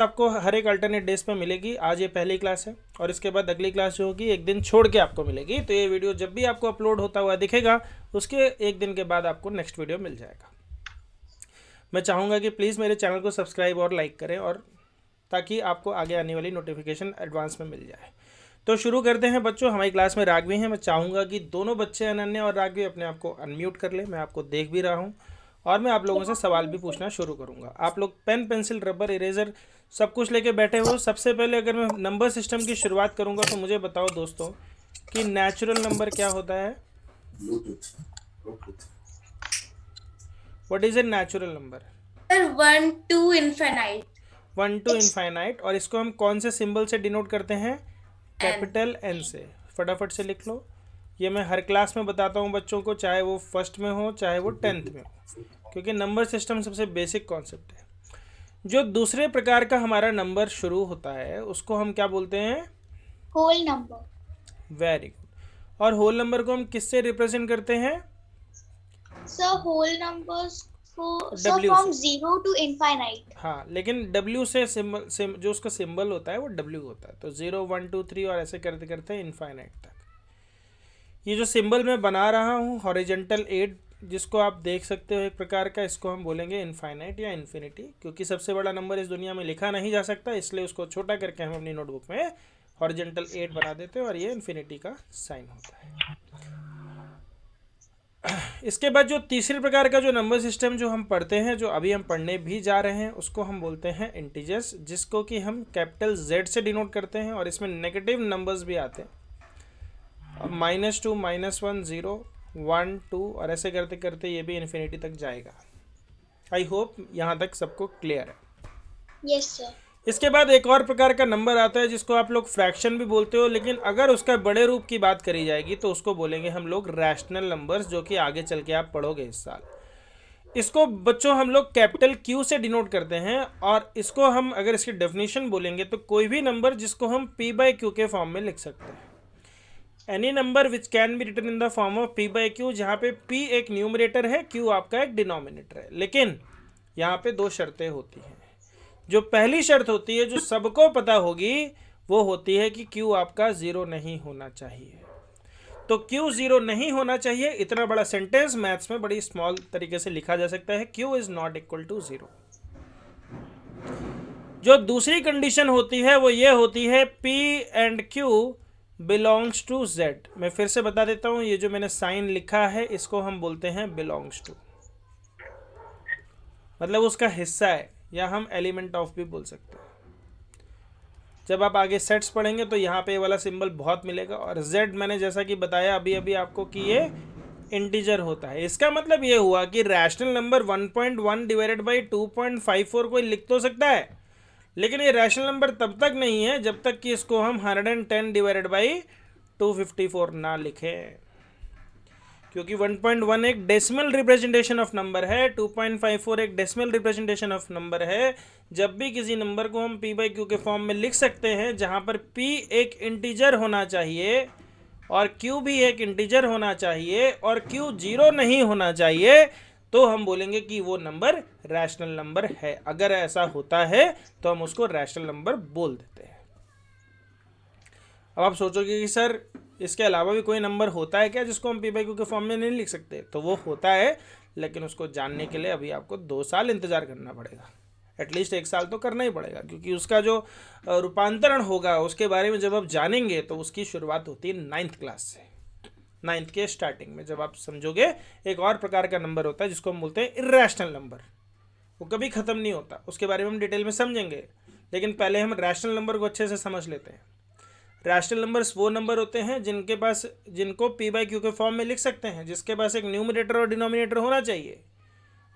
आपको हर एक alternate days पे मिलेगी। आज ये पहली क्लास है और इसके बाद अगली क्लास जो होगी एक दिन छोड़ के आपको मिलेगी। तो ये वीडियो जब भी आपको अपलोड होता हुआ दिखेगा उसके एक दिन के बाद आपको नेक्स्ट वीडियो मिल जाएगा। मैं चाहूँगा कि प्लीज़ मेरे चैनल को सब्सक्राइब और लाइक करें और ताकि आपको आगे आने वाली नोटिफिकेशन एडवांस में मिल जाए। तो शुरू करते हैं बच्चों। हमारी क्लास में राघवी हैं। मैं चाहूँगा कि दोनों बच्चे अनन्या और राघवी अपने आप को अनम्यूट कर ले। मैं आपको देख भी रहा हूँ और मैं आप लोगों से सवाल भी पूछना शुरू करूँगा। आप लोग पेन, पेंसिल, रबर, इरेजर सब कुछ लेके बैठे हो। सबसे पहले अगर मैं नंबर सिस्टम की शुरुआत करूँगा तो मुझे बताओ दोस्तों कि नेचुरल नंबर क्या होता है। What is a natural number? Sir 1 to infinite. 1 to infinite. और इसको हम कौन से सिंबल से डिनोट करते हैं? कैपिटल एन से। फटाफट से लिख लो। ये मैं हर क्लास में बताता हूँ बच्चों को, चाहे वो फर्स्ट में हो चाहे वो 10th में हो, क्योंकि नंबर सिस्टम सबसे बेसिक कॉन्सेप्ट है। जो दूसरे प्रकार का हमारा नंबर शुरू होता है उसको हम क्या बोलते हैं? Whole number. Very good. और होल नंबर को हम किससे रिप्रेजेंट करते हैं? सर होल नंबर्स को सर W फ्रॉम से। 0 to infinite. हाँ, लेकिन W से सिंबल जो उसका सिंबल होता है वो W होता है। तो 0 1 2 3 और ऐसे करते करते इनफाइनाइट तक। ये जो सिंबल मैं बना रहा हूँ हॉरिजेंटल 8, जिसको आप देख सकते हो एक प्रकार का, इसको हम बोलेंगे इनफाइनाइट या इन्फिनिटी, क्योंकि सबसे बड़ा नंबर इस दुनिया में लिखा नहीं जा सकता, इसलिए उसको छोटा करके हम अपनी नोटबुक में हॉरिजेंटल 8 बना देते हैं और ये इन्फिनिटी का साइन होता है। इसके बाद जो तीसरे प्रकार का जो नंबर सिस्टम जो हम पढ़ते हैं, जो अभी हम पढ़ने भी जा रहे हैं, उसको हम बोलते हैं इंटीजर्स, जिसको कि हम कैपिटल Z से डिनोट करते हैं। और इसमें नेगेटिव नंबर्स भी आते हैं, -2, -1, 0, 1, 2 और ऐसे करते करते ये भी इन्फिनिटी तक जाएगा। आई होप यहाँ तक सबको क्लियर है। Yes sir. इसके बाद एक और प्रकार का नंबर आता है जिसको आप लोग फ्रैक्शन भी बोलते हो, लेकिन अगर उसका बड़े रूप की बात करी जाएगी तो उसको बोलेंगे हम लोग रैशनल नंबर्स, जो कि आगे चल के आप पढ़ोगे इस साल। इसको बच्चों हम लोग कैपिटल Q से डिनोट करते हैं। और इसको हम अगर इसकी डेफिनेशन बोलेंगे तो कोई भी नंबर जिसको हम P/Q के फॉर्म में लिख सकते हैं। Any number which can be written in the form of P/Q, जहाँ पे P एक न्यूमरेटर है, Q आपका एक डिनोमिनेटर है। लेकिन यहाँ पे दो शर्तें होती हैं। जो पहली शर्त होती है जो सबको पता होगी वो होती है कि Q आपका 0 नहीं होना चाहिए। तो Q 0 नहीं होना चाहिए, इतना बड़ा सेंटेंस मैथ्स में बड़ी स्मॉल तरीके से लिखा जा सकता है, Q is not equal to 0। जो दूसरी कंडीशन होती है वो ये होती है P and Q belongs to Z। मैं फिर से बता देता हूँ, ये जो मैंने साइन लिखा है इसको हम बोलते हैं बिलोंग्स टू, मतलब उसका हिस्सा है, या हम एलिमेंट ऑफ भी बोल सकते हैं। जब आप आगे सेट्स पढ़ेंगे तो यहाँ पे ये वाला सिंबल बहुत मिलेगा। और Z मैंने जैसा कि बताया अभी अभी आपको कि ये इंटीजर होता है। इसका मतलब ये हुआ कि रैशनल नंबर 1.1 डिवाइडेड बाई 2.54 कोई लिख तो सकता है, लेकिन ये रैशनल नंबर तब तक नहीं है जब तक कि इसको हम 110 डिवाइडेड बाई 254 ना लिखें, क्योंकि 1.1 एक डेसिमल रिप्रेजेंटेशन ऑफ नंबर है, 2.54 एक डेसिमल रिप्रेजेंटेशन ऑफ नंबर है। जब भी किसी नंबर को हम P/Q के फॉर्म में लिख सकते हैं, जहां पर P एक इंटीजर होना चाहिए और Q भी एक इंटीजर होना चाहिए और Q 0 नहीं होना चाहिए, तो हम बोलेंगे कि वो नंबर रैशनल नंबर है। अगर ऐसा होता है तो हम उसको रैशनल नंबर बोल देते हैं। अब आप सोचोगे कि सर इसके अलावा भी कोई नंबर होता है क्या जिसको हम P/Q के फॉर्म में नहीं लिख सकते? तो वो होता है, लेकिन उसको जानने के लिए अभी आपको 2 साल इंतज़ार करना पड़ेगा। एटलीस्ट 1 साल तो करना ही पड़ेगा, क्योंकि उसका जो रूपांतरण होगा उसके बारे में जब आप जानेंगे तो उसकी शुरुआत होती है 9th क्लास से। 9th के स्टार्टिंग में जब आप समझोगे एक और प्रकार का नंबर होता है जिसको हम बोलते हैं इर्रेशनल नंबर। वो कभी ख़त्म नहीं होता, उसके बारे में हम डिटेल में समझेंगे, लेकिन पहले हम रैशनल नंबर को अच्छे से समझ लेते हैं। रैशनल नंबर्स वो नंबर होते हैं जिनको P/Q के फॉर्म में लिख सकते हैं, जिसके पास एक न्यूमरेटर और डिनोमिनेटर होना चाहिए,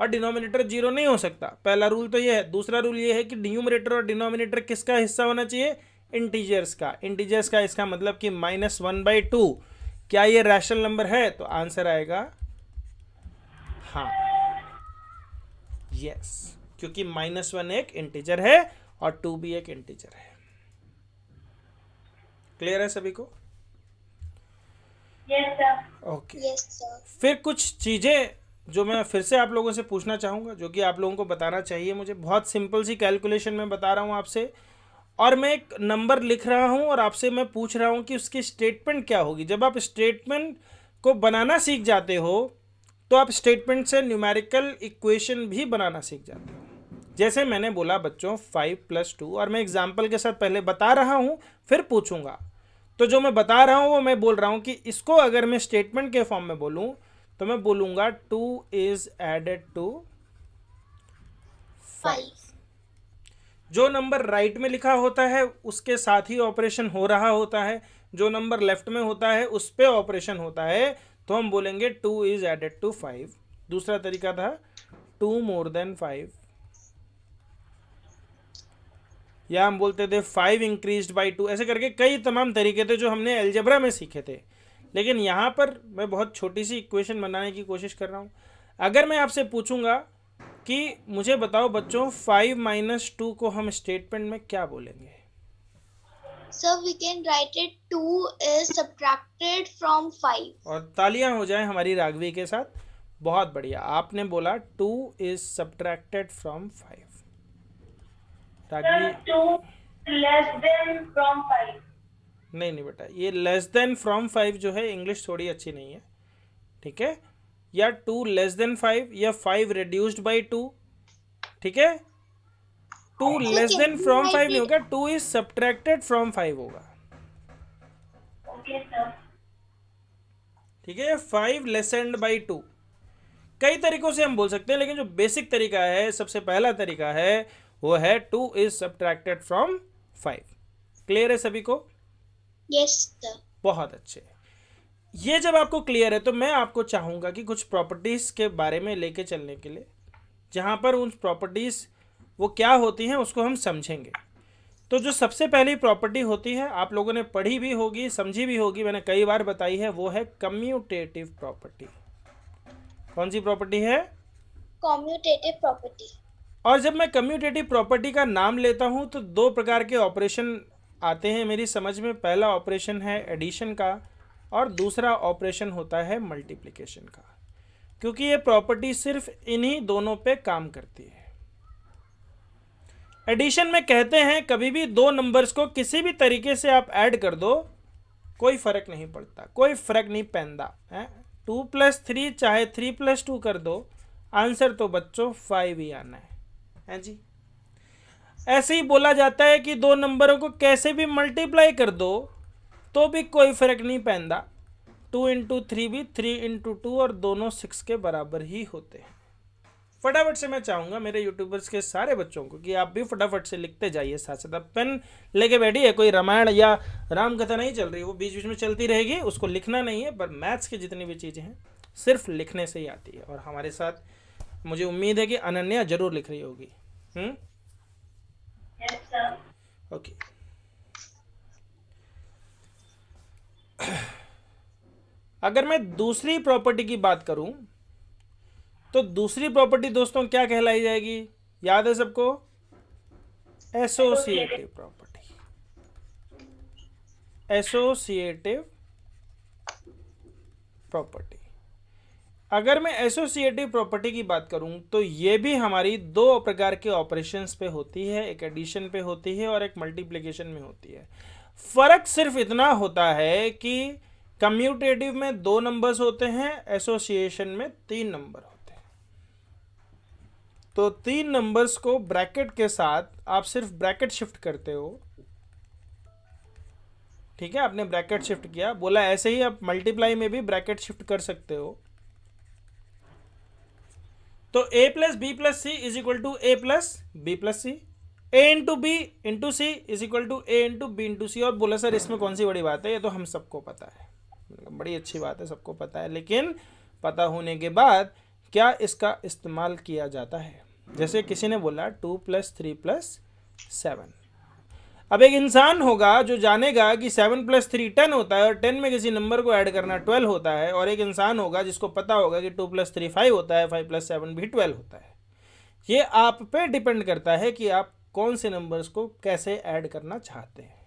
और डिनोमिनेटर 0 नहीं हो सकता। पहला रूल तो ये है। दूसरा रूल ये है कि न्यूमरेटर और डिनोमिनेटर किसका हिस्सा होना चाहिए? इंटीजर्स का। इंटीजर्स का इसका मतलब कि -1/2। क्या ये रैशनल नंबर है? तो आंसर आएगा हाँ, यस, क्योंकि -1 एक इंटीजर है और 2 भी एक इंटीजर है। क्लियर है सभी को? Yes sir. Okay. Yes sir. फिर कुछ चीज़ें जो मैं फिर से आप लोगों से पूछना चाहूँगा, जो कि आप लोगों को बताना चाहिए मुझे, बहुत सिंपल सी कैलकुलेशन मैं बता रहा हूँ आपसे, और मैं एक नंबर लिख रहा हूँ और आपसे मैं पूछ रहा हूँ कि उसकी स्टेटमेंट क्या होगी। जब आप स्टेटमेंट को बनाना सीख जाते हो तो आप स्टेटमेंट से न्यूमेरिकल इक्वेशन भी बनाना सीख जाते हो। जैसे मैंने बोला बच्चों 5+2, और मैं एग्जाम्पल के साथ पहले बता रहा हूँ फिर पूछूंगा। तो जो मैं बता रहा हूँ वो मैं बोल रहा हूँ कि इसको अगर मैं स्टेटमेंट के फॉर्म में बोलूँ तो मैं बोलूँगा 2 इज एडेड टू 5। जो नंबर राइट में लिखा होता है उसके साथ ही ऑपरेशन हो रहा होता है, जो नंबर लेफ्ट में होता है उस पर ऑपरेशन होता है, तो हम बोलेंगे 2 इज एडेड टू 5। दूसरा तरीका था 2 मोर देन 5, या हम बोलते थे 5 इंक्रीज्ड बाई 2। ऐसे करके कई तमाम तरीके थे जो हमने अलजेब्रा में सीखे थे। लेकिन यहाँ पर मैं बहुत छोटी सी इक्वेशन बनाने की कोशिश कर रहा हूँ। अगर मैं आपसे पूछूंगा कि मुझे बताओ बच्चों 5 - 2 को हम स्टेटमेंट में क्या बोलेंगे? So we can write it 2 is subtracted from 5. और तालियां हो जाएं हमारी राघवी के साथ। बहुत बढ़िया, आपने बोला 2 is subtracted from 5। Raghavi 2 less than from 5. नहीं बेटा, ये लेस देन फ्रॉम 5 जो है इंग्लिश थोड़ी अच्छी नहीं है, ठीक है? या 2 लेस देन 5 या 5 रिड्यूस्ड बाई 2, ठीक है? 2 लेस देन फ्रॉम 5 नहीं होगा, 2 इज सब्ट्रैक्टेड फ्रॉम 5 होगा। Okay sir. ठीक है, 5 लेसेंड बाई 2। कई तरीकों से हम बोल सकते हैं, लेकिन जो बेसिक तरीका है, सबसे पहला तरीका है, वो है 2 इज सब्ट्रैक्टेड फ्रॉम 5। क्लियर है सभी को? Yes sir. बहुत अच्छे। ये जब आपको क्लियर है तो मैं आपको चाहूँगा कि कुछ प्रॉपर्टीज़ के बारे में लेके चलने के लिए, जहाँ पर उन प्रॉपर्टीज़ वो क्या होती हैं उसको हम समझेंगे। तो जो सबसे पहली प्रॉपर्टी होती है, आप लोगों ने पढ़ी भी होगी, समझी भी होगी, मैंने कई बार बताई है, वो है कम्यूटेटिव प्रॉपर्टी। कौन सी प्रॉपर्टी है? Commutative property. और जब मैं कम्यूटेटिव प्रॉपर्टी का नाम लेता हूँ तो दो प्रकार के ऑपरेशन आते हैं मेरी समझ में। पहला ऑपरेशन है एडिशन का और दूसरा ऑपरेशन होता है मल्टीप्लिकेशन का, क्योंकि ये प्रॉपर्टी सिर्फ इन्हीं दोनों पे काम करती है। एडिशन में कहते हैं कभी भी दो नंबर्स को किसी भी तरीके से आप ऐड कर दो, कोई फर्क नहीं पड़ता, कोई फर्क नहीं पैंदा है। 2+3 चाहे 3+2 कर दो, आंसर तो बच्चों 5 ही आना है जी। ऐसे ही बोला जाता है कि दो नंबरों को कैसे भी मल्टीप्लाई कर दो तो भी कोई फर्क नहीं पैंदा। 2 × 3 भी 3 × 2 और दोनों 6 के बराबर ही होते हैं। फटाफट से मैं चाहूँगा मेरे यूट्यूबर्स के सारे बच्चों को कि आप भी फटाफट से लिखते जाइए, साथ साथ आप पेन लेके बैठिए। कोई रामायण या राम कथा नहीं चल रही, वो बीच बीच में चलती रहेगी, उसको लिखना नहीं है। पर मैथ्स की जितनी भी चीज़ें हैं सिर्फ लिखने से ही आती है। और हमारे साथ मुझे उम्मीद है कि अनन्या जरूर लिख रही होगी। ओके, अगर मैं दूसरी प्रॉपर्टी की बात करूं तो दूसरी प्रॉपर्टी दोस्तों क्या कहलाई जाएगी? याद है सबको? Associative property. Associative property. अगर मैं एसोसिएटिव प्रॉपर्टी की बात करूं तो ये भी हमारी दो प्रकार के ऑपरेशंस पे होती है, एक एडिशन पे होती है और एक मल्टीप्लिकेशन में होती है। फर्क सिर्फ इतना होता है कि कम्यूटेटिव में 2 नंबर्स होते हैं, एसोसिएशन में 3 नंबर होते हैं। तो 3 नंबर्स को ब्रैकेट के साथ आप सिर्फ ब्रैकेट शिफ्ट करते हो, ठीक है? आपने ब्रैकेट शिफ्ट किया, बोला ऐसे ही आप मल्टीप्लाई में भी ब्रैकेट शिफ्ट कर सकते हो। तो a + b + c = a + b + c, a × b × c = a × b × c। और बोला सर इसमें कौन सी बड़ी बात है, ये तो हम सबको पता है। बड़ी अच्छी बात है, सबको पता है, लेकिन पता होने के बाद क्या इसका इस्तेमाल किया जाता है? जैसे किसी ने बोला 2 + 3 + 7। अब एक इंसान होगा जो जानेगा कि 7 + 3 10 होता है और 10 में किसी नंबर को ऐड करना 12 होता है। और एक इंसान होगा जिसको पता होगा कि 2 + 3 5 होता है, 5 + 7 भी 12 होता है। ये आप पे डिपेंड करता है कि आप कौन से नंबर्स को कैसे ऐड करना चाहते हैं।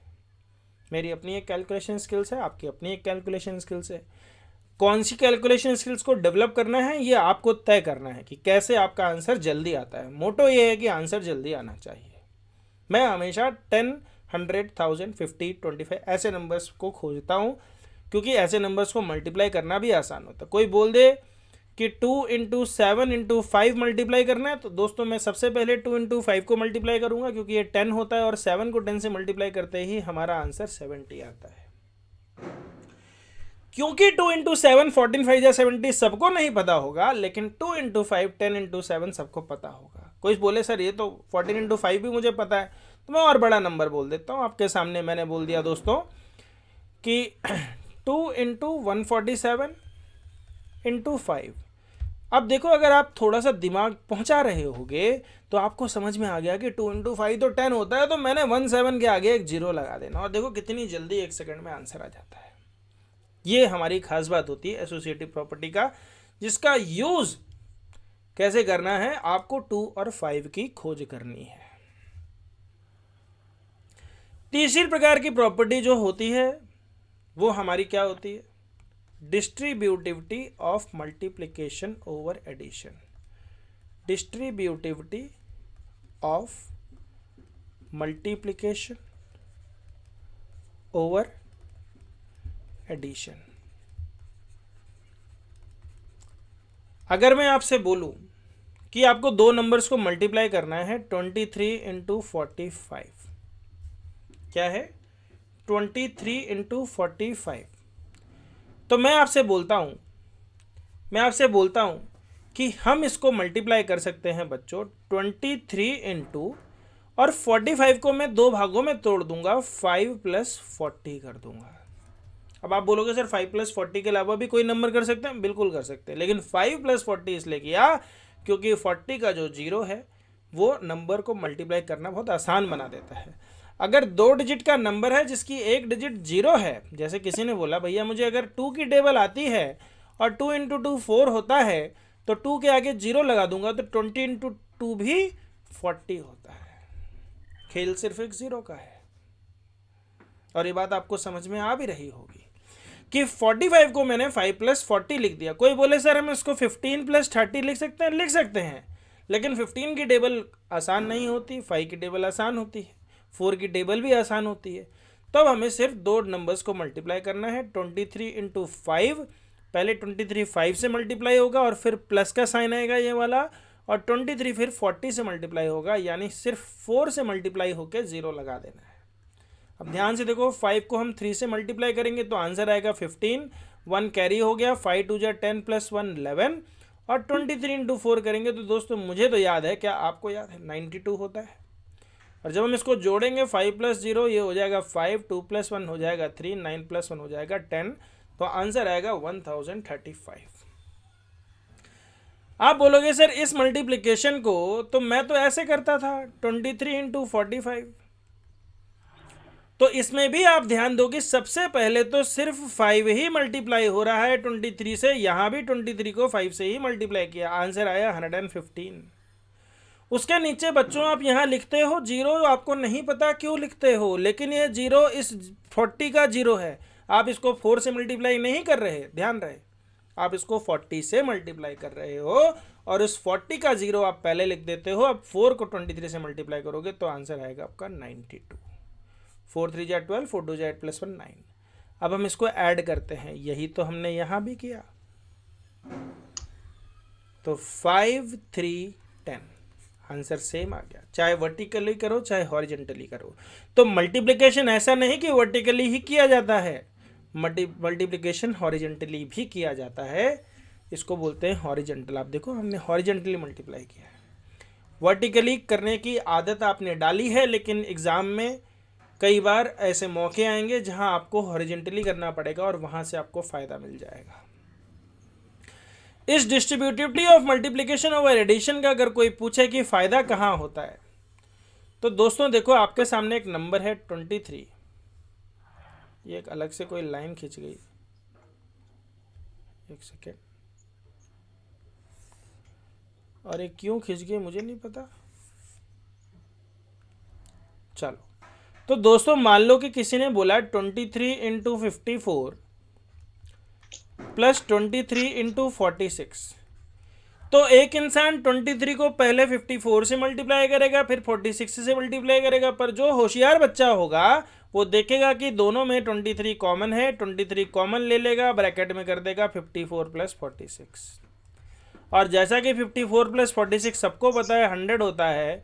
मेरी अपनी एक कैलकुलेशन स्किल्स है, आपकी अपनी एक कैलकुलेशन स्किल्स है। कौन सी कैलकुलेशन स्किल्स को डेवलप करना है ये आपको तय करना है कि कैसे आपका आंसर जल्दी आता है। मोटो ये है कि आंसर जल्दी आना चाहिए। मैं हमेशा 10, 100, 1000, 50, 25 ऐसे नंबर्स को खोजता हूँ, क्योंकि ऐसे नंबर्स को मल्टीप्लाई करना भी आसान होता है। कोई बोल दे कि 2 × 7 × 5 मल्टीप्लाई करना है, तो दोस्तों मैं सबसे पहले 2 × 5 को मल्टीप्लाई करूंगा, क्योंकि ये 10 होता है और 7 को 10 से मल्टीप्लाई करते ही हमारा आंसर 70 आता है। क्योंकि 2 × 7 14 5 या 70 सबको नहीं पता होगा, लेकिन 2 × 5 10 × 7 सबको पता होगा। कोई बोले सर ये तो 14 × 5 भी मुझे पता है, तो मैं और बड़ा नंबर बोल देता हूँ आपके सामने। मैंने बोल दिया दोस्तों कि 2 × 147 × 5। अब देखो, अगर आप थोड़ा सा दिमाग पहुंचा रहे होगे तो आपको समझ में आ गया कि 2 × 5 तो 10 होता है, तो मैंने 17 के आगे एक 0 लगा देना, और देखो कितनी जल्दी 1 सेकंड में आंसर आ जाता है। ये हमारी खास बात होती है एसोसिएटिव प्रॉपर्टी का, जिसका यूज कैसे करना है, आपको 2 और 5 की खोज करनी है। तीसरी प्रकार की प्रॉपर्टी जो होती है वो हमारी क्या होती है, distributivity of multiplication over addition. Distributivity of multiplication over addition. अगर मैं आपसे बोलूं कि आपको दो नंबर्स को मल्टीप्लाई करना है, 23 × 45, क्या है 23 × 45, तो मैं आपसे बोलता हूं कि हम इसको मल्टीप्लाई कर सकते हैं बच्चों 23 × और 45 को मैं दो भागों में तोड़ दूंगा, 5 + 40 कर दूंगा। अब आप बोलोगे सर 5 + 40 के अलावा भी कोई नंबर कर सकते हैं, बिल्कुल कर सकते हैं, लेकिन 5 + 40 इसलिए किया क्योंकि 40 का जो 0 है वो नंबर को मल्टीप्लाई करना बहुत आसान बना देता है। अगर 2 डिजिट का नंबर है जिसकी एक डिजिट 0 है, जैसे किसी ने बोला भैया मुझे अगर 2 की टेबल आती है और 2 × 2 4 होता है, तो 2 के आगे 0 लगा दूंगा, तो 20 × 2 भी 40 होता है। खेल सिर्फ एक 0 का है, और ये बात आपको समझ में आ भी रही होगी कि 45 को मैंने 5 + 40 लिख दिया। कोई बोले सर हम इसको 15 + 30 लिख सकते हैं, लिख सकते हैं, लेकिन 15 की टेबल आसान नहीं होती, 5 की टेबल आसान होती है, 4 की टेबल भी आसान होती है। तब हमें सिर्फ दो नंबर्स को मल्टीप्लाई करना है, 23 × 5, पहले 23 5 से मल्टीप्लाई होगा और फिर प्लस का साइन आएगा ये वाला, और 23 फिर 40 से मल्टीप्लाई होगा, यानी सिर्फ 4 से मल्टीप्लाई होकर 0 लगा देना है। अब ध्यान से देखो, 5 को हम 3 से मल्टीप्लाई करेंगे तो आंसर आएगा 15, 1 कैरी हो गया, 5 × 2 = 10 + 1 11, और 23 × 4 करेंगे तो दोस्तों मुझे तो याद है, क्या आपको याद है, 92 होता है। और जब हम इसको जोड़ेंगे 5 + 0 ये हो जाएगा 5, 2 + 1 हो जाएगा 3, 9 + 1 हो जाएगा 10, तो आंसर आएगा 1035। आप बोलोगे सर इस मल्टीप्लिकेशन को तो मैं तो ऐसे करता था 23 × 45, तो इसमें भी आप ध्यान दो कि सबसे पहले तो सिर्फ 5 ही मल्टीप्लाई हो रहा है 23 से, यहां भी 23 को 5 से ही मल्टीप्लाई किया, आंसर आया 115। उसके नीचे बच्चों आप यहाँ लिखते हो 0, आपको नहीं पता क्यों लिखते हो, लेकिन ये 0 इस 40 का 0 है, आप इसको 4 से मल्टीप्लाई नहीं कर रहे, ध्यान रहे, आप इसको 40 से मल्टीप्लाई कर रहे हो, और इस 40 का 0 आप पहले लिख देते हो। अब 4 को 23 से मल्टीप्लाई करोगे तो आंसर आएगा आपका 92। 4 × 3 = 12, 4 × 2 = 8 + 1 9। अब हम इसको ऐड करते हैं, यही तो हमने यहाँ भी किया, तो 5 3 10, आंसर सेम आ गया, चाहे वर्टिकली करो चाहे हॉरिजेंटली करो। तो मल्टीप्लिकेशन ऐसा नहीं कि वर्टिकली ही किया जाता है, मल्टीप्लिकेशन हॉरिजेंटली भी किया जाता है, इसको बोलते हैं हॉरिजेंटल। आप देखो हमने हॉरिजेंटली मल्टीप्लाई किया है, वर्टिकली करने की आदत आपने डाली है, लेकिन एग्जाम में कई बार ऐसे मौके आएंगे जहां आपको हॉरिजेंटली करना पड़ेगा और वहां से आपको फायदा मिल जाएगा। इस distributivity of multiplication over addition का अगर कोई पूछे कि फायदा कहाँ होता है, तो दोस्तों देखो आपके सामने एक नंबर है 23, ये एक अलग से कोई लाइन खिंच गई, एक सेकेंड, और ये क्यों खिंच गई मुझे नहीं पता। चलो, तो दोस्तों मान लो कि किसी ने बोला 23 × 54 प्लस 23 इंटू 46। तो एक इंसान 23 को पहले 54 से मल्टीप्लाई करेगा, फिर 46 से मल्टीप्लाई करेगा, पर जो होशियार बच्चा होगा वो देखेगा कि दोनों में 23 कॉमन है, 23 कॉमन ले लेगा, ब्रैकेट में कर देगा 54 प्लस 46। और जैसा कि 54 प्लस 46 सबको पता है 100 होता है,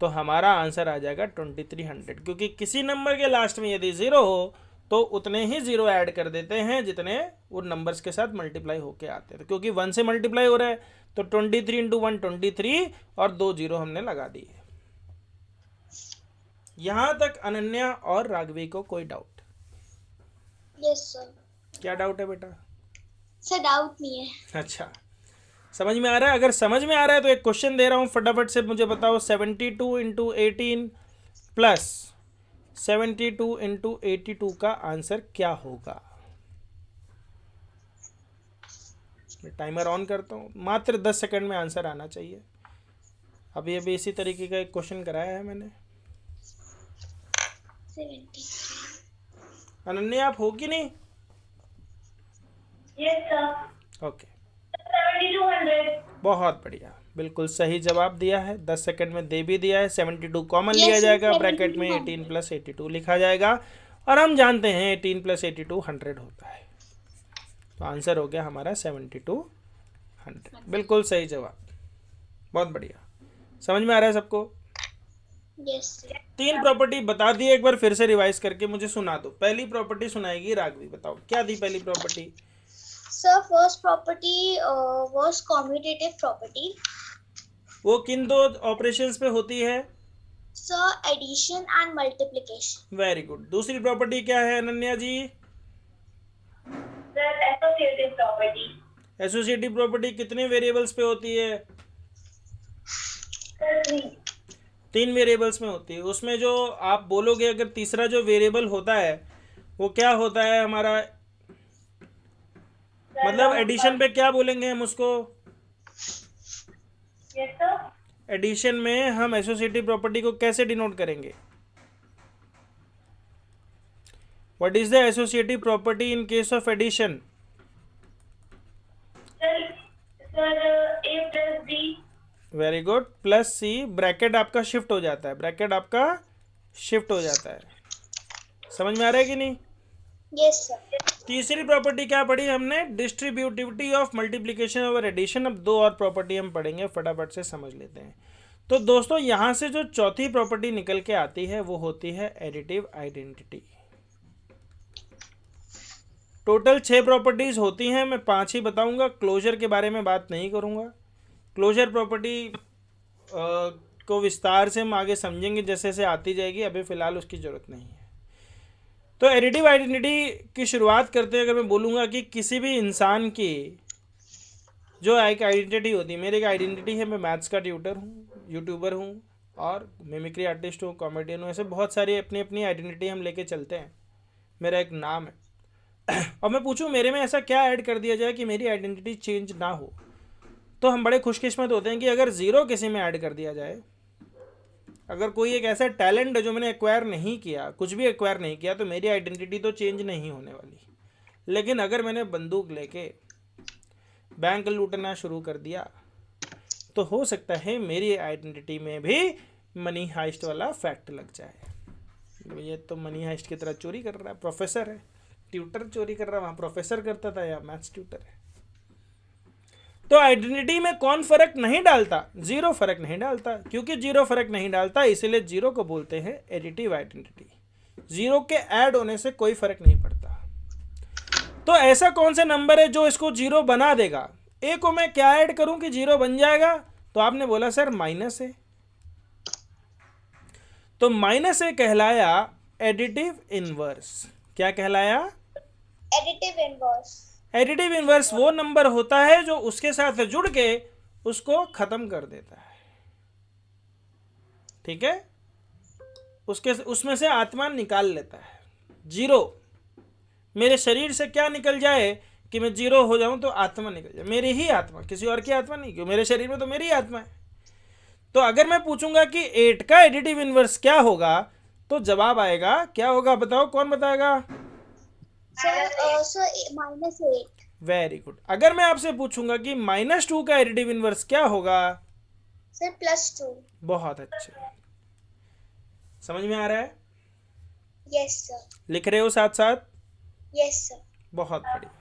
तो हमारा आंसर आ जाएगा 2300, क्योंकि किसी नंबर के लास्ट में यदि 0 हो तो उतने ही 0 ऐड कर देते हैं जितने उन नंबर्स के साथ मल्टीप्लाई होके आते हैं। क्योंकि 1 से मल्टीप्लाई हो रहा है तो 23 इंटू 1 23 और 2 0 हमने लगा दिए। यहां तक अनन्या और राघवी को कोई डाउट? Yes sir. क्या डाउट है बेटा? सर डाउट नहीं है। अच्छा, समझ में आ रहा है? अगर समझ में आ रहा है तो एक क्वेश्चन दे रहा हूं, फटाफट से मुझे बताओ। 72 इंटू 18 प्लस 72 इंटू 82 का आंसर क्या होगा? मैं टाइमर ऑन करता हूँ, मात्र 10 सेकंड में आंसर आना चाहिए। अभी अभी इसी तरीके का एक क्वेश्चन कराया है मैंने। 73। अनन्या आप हो कि नहीं? Yes sir. ओके, 7200। बहुत बढ़िया, बिल्कुल सही जवाब दिया है, 10 सेकंड में दे भी दिया है। 72 कॉमन Yes, लिया जाएगा, 72 ब्रैकेट में 18 प्लस 82 लिखा जाएगा, और हम जानते हैं 18 प्लस 82 100 होता है। तो आंसर हो गया हमारा 7200, बिल्कुल सही जवाब, बहुत बढ़िया। समझ में आ रहा है सबको? Yes sir. 3 प्रॉपर्टी बता दी, एक बार फिर से रिवाइज करके मुझे सुना दो। पहली प्रॉपर्टी सुनाएगी राघवी, बताओ क्या थी पहली property? Sir, first property was commutative property. वो किन दो ऑपरेशंस पे होती है? Sir, addition and multiplication. Very good. दूसरी प्रॉपर्टी क्या है अनन्या जी? Sir, associative property. Associative property कितने वेरिएबल्स पे होती है? Sir, 3 वेरिएबल्स में होती है। उसमें जो आप बोलोगे अगर तीसरा जो वेरिएबल होता है वो क्या होता है हमारा, मतलब एडिशन पे क्या बोलेंगे हम उसको? yes sir. एडिशन में हम एसोसिएटिव प्रॉपर्टी को कैसे डिनोट करेंगे? What is the associative property in case of addition? Sir, A plus B. Very good, plus C, bracket आपका शिफ्ट हो जाता है, ब्रैकेट आपका शिफ्ट हो जाता है। समझ में आ रहा है कि नहीं? Yes sir. तीसरी प्रॉपर्टी क्या पढ़ी हमने? Distributivity of multiplication over addition. अब 2 और प्रॉपर्टी हम पढ़ेंगे, फटाफट से समझ लेते हैं। तो दोस्तों यहाँ से जो चौथी प्रॉपर्टी निकल के आती है वो होती है एडिटिव आइडेंटिटी। टोटल 6 प्रॉपर्टीज होती हैं, मैं 5 ही बताऊंगा, क्लोजर के बारे में बात नहीं करूंगा। क्लोजर प्रॉपर्टी को विस्तार से हम आगे समझेंगे जैसे जैसे आती जाएगी, अभी फ़िलहाल उसकी ज़रूरत नहीं है। तो एडिटिव आइडेंटिटी की शुरुआत करते हैं। अगर मैं बोलूँगा कि किसी भी इंसान की जो एक आइडेंटिटी होती है, मेरी एक आइडेंटिटी है, मैं मैथ्स का ट्यूटर हूँ, यूट्यूबर हूँ और मिमिक्री आर्टिस्ट हूँ, कॉमेडियन हूँ, ऐसे बहुत सारी अपनी अपनी आइडेंटिटी हम लेके चलते हैं। मेरा एक नाम है और मैं पूछूं मेरे में ऐसा क्या ऐड कर दिया जाए कि मेरी आइडेंटिटी चेंज ना हो, तो हम बड़े खुशकिस्मत होते हैं कि अगर 0 किसी में ऐड कर दिया जाए, अगर कोई एक ऐसा टैलेंट है जो मैंने एक्वायर नहीं किया, कुछ भी एक्वायर नहीं किया, तो मेरी आइडेंटिटी तो चेंज नहीं होने वाली। लेकिन अगर मैंने बंदूक लेके बैंक लूटना शुरू कर दिया तो हो सकता है मेरी आइडेंटिटी में भी मनी हाइस्ट वाला फैक्ट लग जाए। ये तो मनी हाइस्ट की तरह चोरी कर रहा है, प्रोफेसर है, ट्यूटर चोरी कर रहा है, वहाँ प्रोफेसर करता था या मैथ्स ट्यूटर है। तो आइडेंटिटी में कौन फर्क नहीं डालता? 0 फर्क नहीं डालता। क्योंकि 0 फर्क नहीं डालता इसलिए 0 को बोलते हैं एडिटिव आइडेंटिटी। 0 के ऐड होने से कोई फर्क नहीं पड़ता। तो ऐसा कौन सा नंबर है जो इसको 0 बना देगा? ए को मैं क्या ऐड करूं कि 0 बन जाएगा? तो आपने बोला सर माइनस ए, तो माइनस ए कहलाया एडिटिव इनवर्स। क्या कहलाया? Additive inverse. एडिटिव इनवर्स वो नंबर होता है जो उसके साथ जुड़ के उसको खत्म कर देता है। ठीक है, उसमें से आत्मा निकाल लेता है। 0 मेरे शरीर से क्या निकल जाए कि मैं 0 हो जाऊं तो आत्मा निकल जाए, मेरी ही आत्मा, किसी और की आत्मा नहीं, क्यों मेरे शरीर में तो मेरी आत्मा है। तो अगर मैं पूछूंगा कि 8 का एडिटिव इनवर्स क्या होगा, तो जवाब आएगा क्या होगा? बताओ, कौन बताएगा? Sir, -8. Very good. अगर मैं आपसे पूछूंगा कि -2 का एडिटिव इनवर्स क्या होगा? सर +2। बहुत अच्छे, समझ में आ रहा है? Yes sir. लिख रहे हो साथ साथ? Yes sir. बहुत बढ़िया।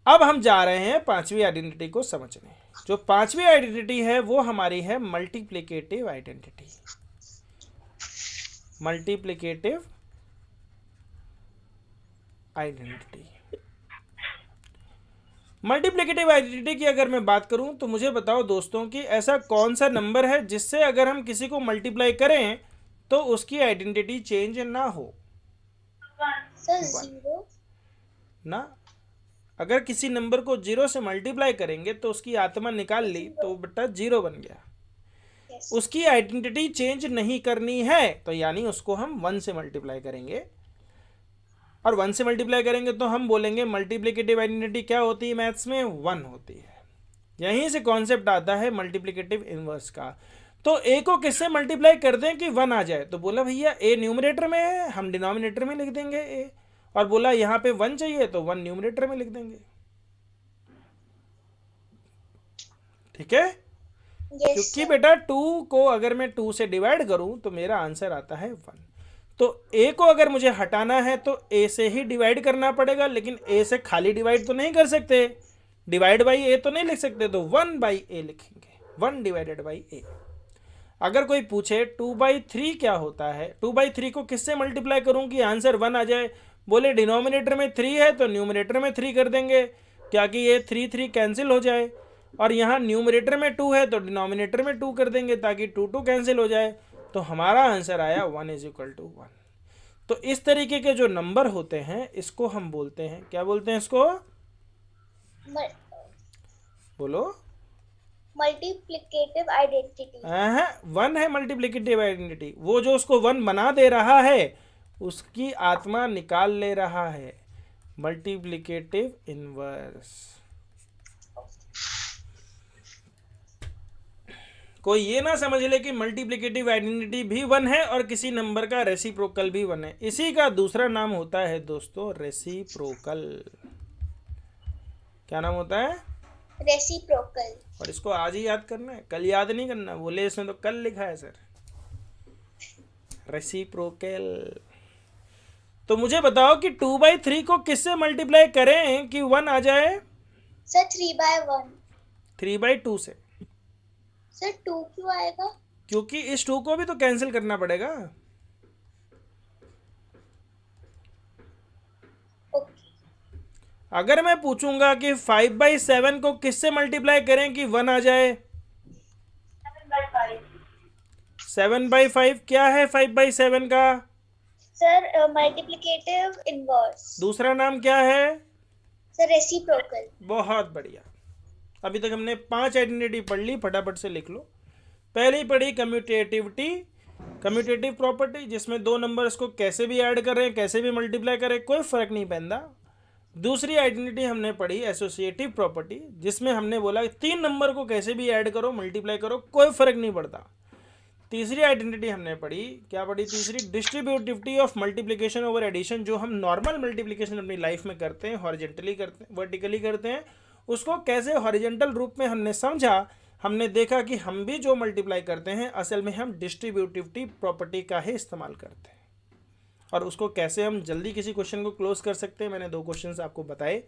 अब हम जा रहे हैं पांचवी आइडेंटिटी को समझने। जो पांचवी आइडेंटिटी है वो हमारी है multiplicative identity. Multiplicative identity. Multiplicative identity की अगर मैं बात करूं तो मुझे बताओ दोस्तों कि ऐसा कौन सा नंबर है जिससे अगर हम किसी को मल्टीप्लाई करें तो उसकी आइडेंटिटी चेंज ना हो? Sir One. 0। ना, अगर किसी नंबर को 0 से मल्टीप्लाई करेंगे तो उसकी आत्मा निकाल ली तो बेटा 0 बन गया। यस। उसकी आइडेंटिटी चेंज नहीं करनी है तो यानी उसको हम 1 से मल्टीप्लाई करेंगे, और 1 से मल्टीप्लाई करेंगे तो हम बोलेंगे मल्टीप्लिकेटिव आइडेंटिटी क्या होती है मैथ्स में? 1 होती है। यहीं से कॉन्सेप्ट आता है मल्टीप्लिकेटिव इनवर्स का। तो ए को किससे मल्टीप्लाई कर दें कि 1 आ जाए? तो बोला भैया ए न्यूमरेटर में है, हम डिनोमिनेटर में लिख देंगे ए, और बोला यहाँ पे 1 चाहिए तो 1 न्यूमरेटर में लिख देंगे। ठीक है? क्योंकि बेटा 2 को अगर मैं 2 से डिवाइड करूं तो मेरा आंसर आता है 1। तो ए को अगर मुझे हटाना है तो ए से ही डिवाइड करना पड़ेगा, लेकिन ए से खाली डिवाइड तो नहीं कर सकते, डिवाइड बाई ए तो नहीं लिख सकते, तो 1 बाई ए लिखेंगे, 1 डिवाइडेड बाई ए। अगर कोई पूछे 2/3 क्या होता है, 2/3 को किससे मल्टीप्लाई करूं कि आंसर 1 आ जाए? बोले डिनोमिनेटर में 3 है तो न्यूमरेटर में 3 कर देंगे, क्या कि ये 3 कैंसिल हो जाए, और यहाँ न्यूमरेटर में 2 है तो डिनोमिनेटर में 2 कर देंगे ताकि 2 कैंसिल हो जाए। तो हमारा आंसर आया 1 = 1। तो इस तरीके के जो नंबर होते हैं इसको हम बोलते हैं, क्या बोलते हैं इसको? बोलो। Multiplicative identity. 1 है मल्टीप्लिकेटिव आइडेंटिटी, वो जो उसको 1 बना दे रहा है उसकी आत्मा निकाल ले रहा है, मल्टीप्लिकेटिव इनवर्स। कोई ये ना समझ ले कि मल्टीप्लिकेटिव आइडेंटिटी भी 1 है और किसी नंबर का रेसिप्रोकल भी 1 है। इसी का दूसरा नाम होता है दोस्तों रेसिप्रोकल। क्या नाम होता है? रेसिप्रोकल। और इसको आज ही याद करना है, कल याद नहीं करना। बोले इसमें तो कल लिखा है सर, रेसिप्रोकल। तो मुझे बताओ कि 2/3 को किससे मल्टीप्लाई करें कि 1 आ जाए? सर 3/1। 3/2 से। सर 2 क्यों आएगा? क्योंकि इस 2 को भी तो कैंसिल करना पड़ेगा। ओके। अगर मैं पूछूंगा कि 5/7 को किससे मल्टीप्लाई करें कि 1 आ जाए? 7/5 क्या है 5/7 का? Sir multiplicative inverse. दूसरा नाम क्या है? Sir reciprocal. बहुत बढ़िया। अभी तक हमने 5 आइडेंटिटी पढ़ ली, फटाफट से लिख लो। पहली पढ़ी कम्यूटेटिविटी, कम्यूटेटिव प्रॉपर्टी, जिसमें 2 नंबर्स को कैसे भी ऐड करें कैसे भी मल्टीप्लाई करें कोई फर्क नहीं पैंदा। दूसरी आइडेंटिटी हमने पढ़ी एसोसिएटिव प्रॉपर्टी, जिसमें हमने बोला 3 नंबर को कैसे भी ऐड करो मल्टीप्लाई करो कोई फर्क नहीं पड़ता। तीसरी आइडेंटिटी हमने पढ़ी, क्या पढ़ी तीसरी? Distributivity of multiplication over addition. जो हम नॉर्मल मल्टीप्लिकेशन अपनी लाइफ में करते हैं, हॉरिजेंटली करते हैं, वर्टिकली करते हैं, उसको कैसे हॉरिजेंटल रूप में हमने समझा। हमने देखा कि हम भी जो मल्टीप्लाई करते हैं असल में हम डिस्ट्रीब्यूटिविटी प्रॉपर्टी का ही इस्तेमाल करते हैं, और उसको कैसे हम जल्दी किसी क्वेश्चन को क्लोज कर सकते हैं। मैंने 2 क्वेश्चन आपको बताए।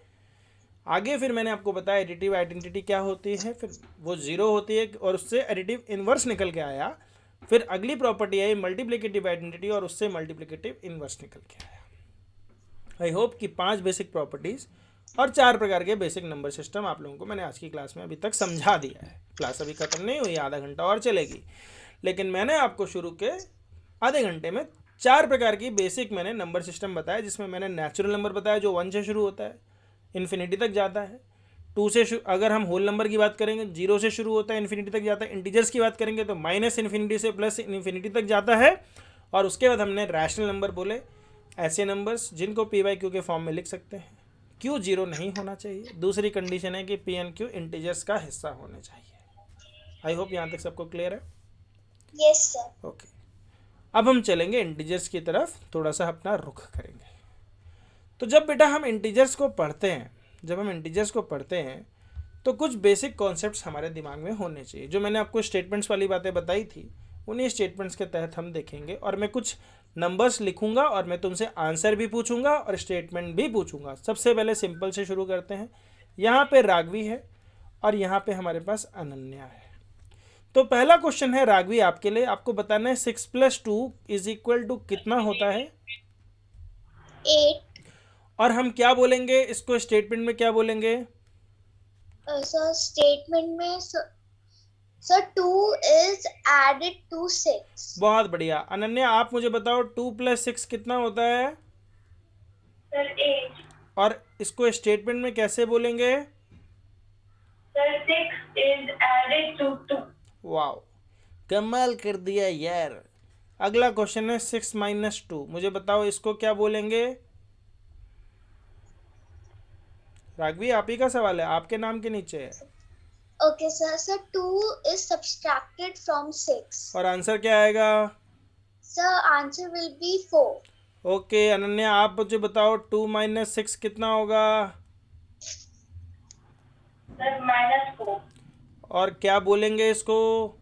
आगे फिर मैंने आपको बताया एडिटिव आइडेंटिटी क्या होती है, फिर वो 0 होती है और उससे एडिटिव इनवर्स निकल के आया। फिर अगली प्रॉपर्टी आई मल्टीप्लिकेटिव आइडेंटिटी और उससे मल्टीप्लिकेटिव इनवर्स निकल के आया। आई होप कि 5 बेसिक प्रॉपर्टीज़ और 4 प्रकार के बेसिक नंबर सिस्टम आप लोगों को मैंने आज की क्लास में अभी तक समझा दिया है। क्लास अभी ख़त्म नहीं हुई, आधा घंटा और चलेगी, लेकिन मैंने आपको शुरू के आधे घंटे में 4 प्रकार की बेसिक मैंने नंबर सिस्टम बताया, जिसमें मैंने नेचुरल नंबर बताया जो 1 से शुरू होता है, इन्फिनिटी तक जाता है। 2 से अगर हम होल नंबर की बात करेंगे 0 से शुरू होता है इन्फिनिटी तक जाता है। इंटीजर्स की बात करेंगे तो -इन्फिनिटी से +इन्फिनिटी तक जाता है। और उसके बाद हमने रैशनल नंबर बोले, ऐसे नंबर्स जिनको p/q के फॉर्म में लिख सकते हैं। q 0 नहीं होना चाहिए। दूसरी कंडीशन है कि p and q इंटीजर्स का हिस्सा होने चाहिए। आई होप यहाँ तक सबको क्लियर है? Yes sir. ओके, अब हम चलेंगे इंटीजर्स की तरफ, थोड़ा सा अपना रुख करेंगे। तो जब बेटा हम इंटीजर्स को पढ़ते हैं जब हम इंटीजर्स को पढ़ते हैं तो कुछ बेसिक कॉन्सेप्ट्स हमारे दिमाग में होने चाहिए। जो मैंने आपको स्टेटमेंट्स वाली बातें बताई थी, उन्हीं स्टेटमेंट्स के तहत हम देखेंगे, और मैं कुछ नंबर्स लिखूंगा और मैं तुमसे आंसर भी पूछूंगा और स्टेटमेंट भी पूछूंगा। सबसे पहले सिंपल से शुरू करते हैं। यहाँ पे राघवी है और यहाँ पे हमारे पास अनन्या है। तो पहला क्वेश्चन है राघवी आपके लिए, आपको बताना है 6 + 2 = कितना होता है। 8. और हम क्या बोलेंगे इसको, स्टेटमेंट में क्या बोलेंगे? सर स्टेटमेंट में सर 2 is added to 6. बहुत बढ़िया। अनन्या आप मुझे बताओ 2 + 6 कितना होता है? सर 8. और इसको स्टेटमेंट में कैसे बोलेंगे? Sir 6 is added to 2. Wow, कमाल कर दिया यार। अगला क्वेश्चन है 6 - 2, मुझे बताओ इसको क्या बोलेंगे? राघवी आप ही का सवाल है, आपके नाम के नीचे है। Okay sir, sir 2 is subtracted from 6. और आंसर क्या आएगा? Sir answer will be 4. Okay Ananya आप मुझे बताओ 2 - 6 कितना होगा? सर -4. और क्या बोलेंगे इसको?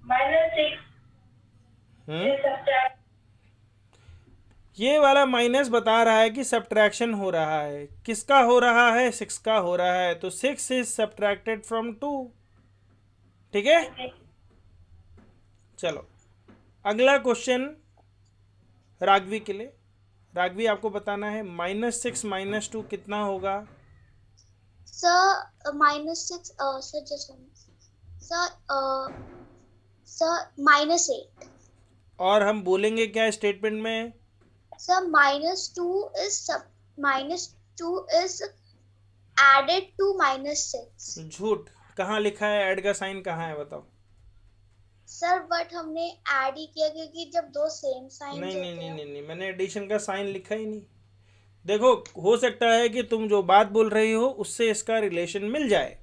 -6 ये वाला माइनस बता रहा है कि सब्ट्रैक्शन हो रहा है। किसका हो रहा है? 6 का हो रहा है। तो 6 इज सब्ट्रैक्टेड फ्रॉम 2। ठीक है, चलो अगला क्वेश्चन राघवी के लिए। राघवी आपको बताना है -6 - 2 कितना होगा? Sir -6 sir just sir -8. और हम बोलेंगे क्या स्टेटमेंट में? Sir -2 is added to -6. झूठ, कहाँ लिखा है? ऐड का साइन कहाँ है बताओ? सर बट हमने ऐड ही किया क्योंकि जब दो सेम साइन नहीं, मैंने एडिशन का साइन लिखा ही नहीं। देखो, हो सकता है कि तुम जो बात बोल रही हो उससे इसका रिलेशन मिल जाए,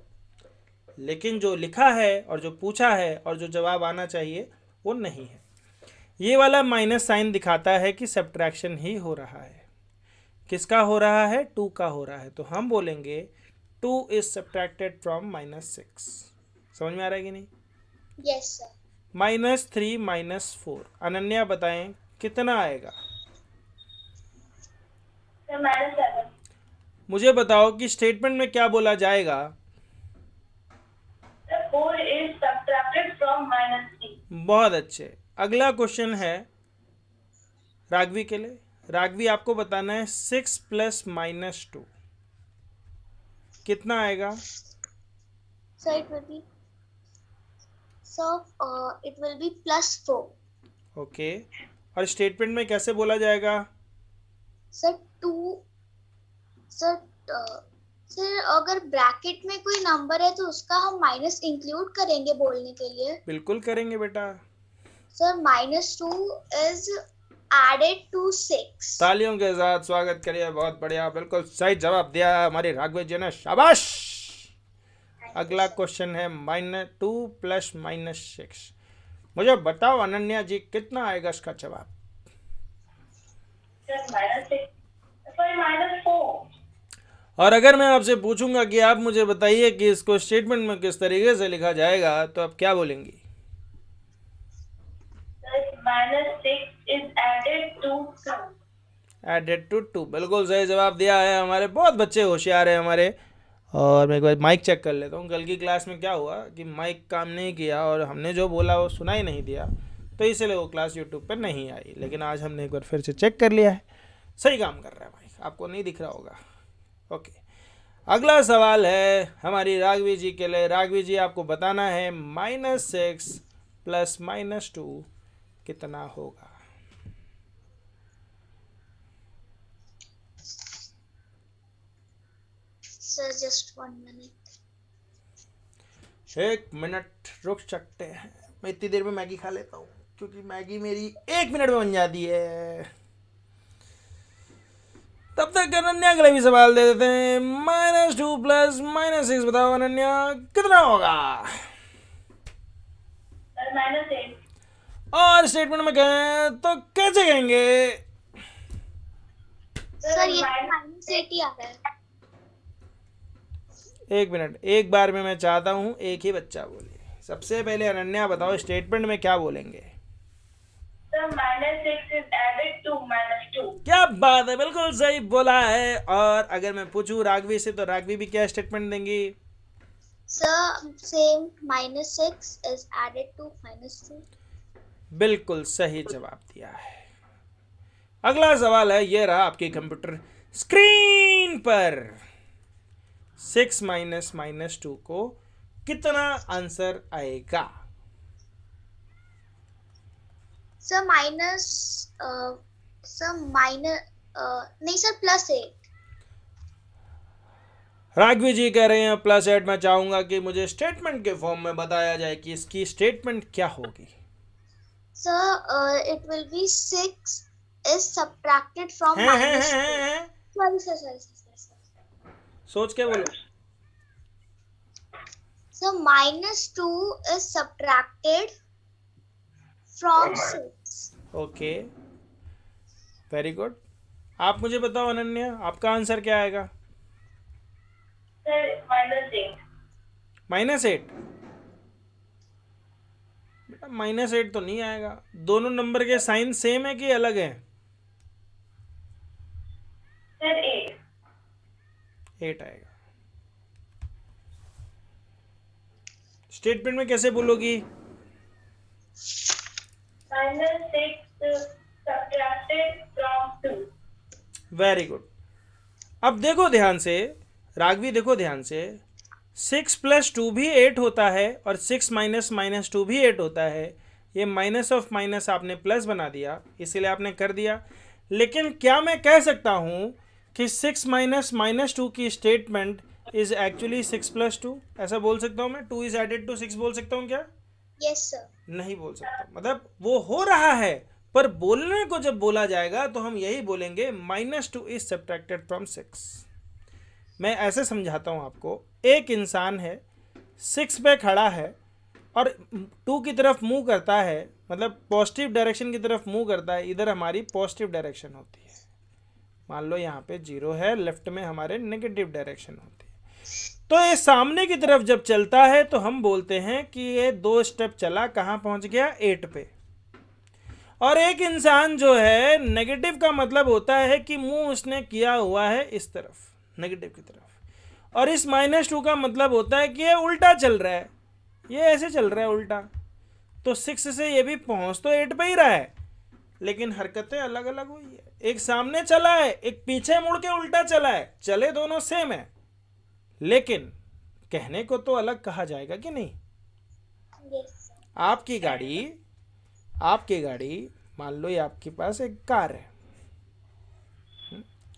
लेकिन जो लिखा है और जो पूछा है और जो जवाब आना चाहिए वो नहीं है। ये वाला माइनस साइन दिखाता है कि सब्ट्रैक्शन ही हो रहा है। किसका हो रहा है? 2 का हो रहा है। तो हम बोलेंगे 2 is subtracted from -6। समझ में आ रहा है कि नहीं? Yes sir. -3 - 4, अनन्या बताएं कितना आएगा? -7. मुझे बताओ कि स्टेटमेंट में क्या बोला जाएगा? 4 is subtracted from -3. बहुत अच्छे। अगला क्वेश्चन है राघवी के लिए। राघवी आपको बताना है 6 + -2 कितना आएगा? Sir it will be +4. Okay, और स्टेटमेंट में कैसे बोला जाएगा? सर 2 सर सर अगर ब्रैकेट में कोई नंबर है तो उसका हम माइनस इंक्लूड करेंगे बोलने के लिए? बिल्कुल करेंगे बेटा। Sir -2 is added to 6. तालियों के साथ स्वागत करिए। बहुत बढ़िया, बिल्कुल सही जवाब दिया हमारी राघवी जी ने, शाबाश। अगला क्वेश्चन है -2 + -6। मुझे बताओ अनन्या जी कितना आएगा इसका जवाब? -4. और अगर मैं आपसे पूछूंगा कि आप मुझे बताइए कि इसको स्टेटमेंट में किस तरीके से लिखा जाएगा, तो आप क्या बोलेंगी? -6 is added to 2. Added to 2, बिल्कुल सही जवाब दिया है। हमारे बहुत बच्चे होशियार हैं हमारे। और मैं एक बार माइक चेक कर लेता हूँ। कल की क्लास में क्या हुआ कि माइक काम नहीं किया और हमने जो बोला वो सुना ही नहीं दिया, तो इसलिए वो क्लास यूट्यूब पर नहीं आई। लेकिन आज हमने एक बार फिर से चेक कर लिया है, सही काम कर रहा है माइक, आपको नहीं दिख रहा होगा। ओके, अगला सवाल है हमारी राघवी जी के लिए। राघवी जी आपको बताना है -6 + -2 कितना होगा? Sir just 1 minute. 1 मिनट रुक सकते हैं? मैं इतनी देर में मैगी खा लेता हूँ, क्योंकि मैगी मेरी 1 मिनट में बन जाती है। तब तक अनन्या के लिए भी सवाल दे देते हैं। -2 + -6 बताओ अनन्या कितना होगा? -8. और स्टेटमेंट में कहें तो कैसे कहेंगे? सर ये -8 ही आ रहा है। एक मिनट, एक बार में मैं चाहता हूँ एक ही बच्चा बोले। सबसे पहले अनन्या बताओ स्टेटमेंट में क्या बोलेंगे। Sir, -6 is added to -2. क्या बात है, बिल्कुल सही बोला है। और अगर मैं पूछूं राघवी से तो राघवी भी क्या स्टेटमेंट देंगी। Sir same -6 is added to -2। बिल्कुल सही जवाब दिया है। अगला सवाल है, ये रहा आपके कंप्यूटर स्क्रीन पर। 6 माइनस -2 को कितना आंसर आएगा। सर नहीं सर +8। राघवी जी कह रहे हैं +8। मैं चाहूंगा कि मुझे स्टेटमेंट के फॉर्म में बताया जाए कि इसकी स्टेटमेंट क्या होगी। Sir it will be 6 is subtracted from -2। Sorry सोच के बोलो। So -2 is subtracted from 6। Okay, very good. आप मुझे बताओ अनन्या, आपका आंसर क्या आएगा। Sir, -8. -8। बेटा -8 तो नहीं आएगा। दोनों नंबर के साइन सेम है कि अलग है। Sir, 8. 8 आएगा। स्टेटमेंट में कैसे बोलोगी। -6 subtracted from 2. Very good. अब देखो ध्यान से, राघवी देखो ध्यान से, 6 + 2 भी 8 होता है और 6 माइनस -2 भी 8 होता है। ये माइनस ऑफ माइनस आपने प्लस बना दिया, इसीलिए आपने कर दिया। लेकिन क्या मैं कह सकता हूँ कि 6 माइनस -2 की स्टेटमेंट इज एक्चुअली 6 + 2, ऐसा बोल सकता हूँ मैं। 2 इज एडेड टू 6 बोल सकता हूँ क्या। Yes sir. नहीं बोल सकता, मतलब वो हो रहा है, पर बोलने को जब बोला जाएगा तो हम यही बोलेंगे -2 इज सब्ट्रैक्टेड फ्रॉम 6। मैं ऐसे समझाता हूँ आपको। एक इंसान है, 6 पे खड़ा है और 2 की तरफ मूव करता है, मतलब पॉजिटिव डायरेक्शन की तरफ मूव करता है। इधर हमारी पॉजिटिव डायरेक्शन होती है। मान लो यहाँ पे 0 है, लेफ्ट में हमारे नेगेटिव डायरेक्शन होती है। तो ये सामने की तरफ जब चलता है तो हम बोलते हैं कि ये 2 स्टेप चला, कहाँ पहुँच गया, 8 पे। और एक इंसान जो है, नेगेटिव का मतलब होता है कि मुंह उसने किया हुआ है इस तरफ, नेगेटिव की तरफ। और इस -2 का मतलब होता है कि ये उल्टा चल रहा है, ये ऐसे चल रहा है उल्टा। तो 6 से ये भी पहुंच तो 8 पे ही रहा है, लेकिन हरकतें अलग अलग हुई है। एक सामने चला है, एक पीछे मुड़ के उल्टा चला है, चले दोनों सेम है, लेकिन कहने को तो अलग कहा जाएगा कि नहीं। यस। आपकी गाड़ी मान लो ये आपके पास एक कार है।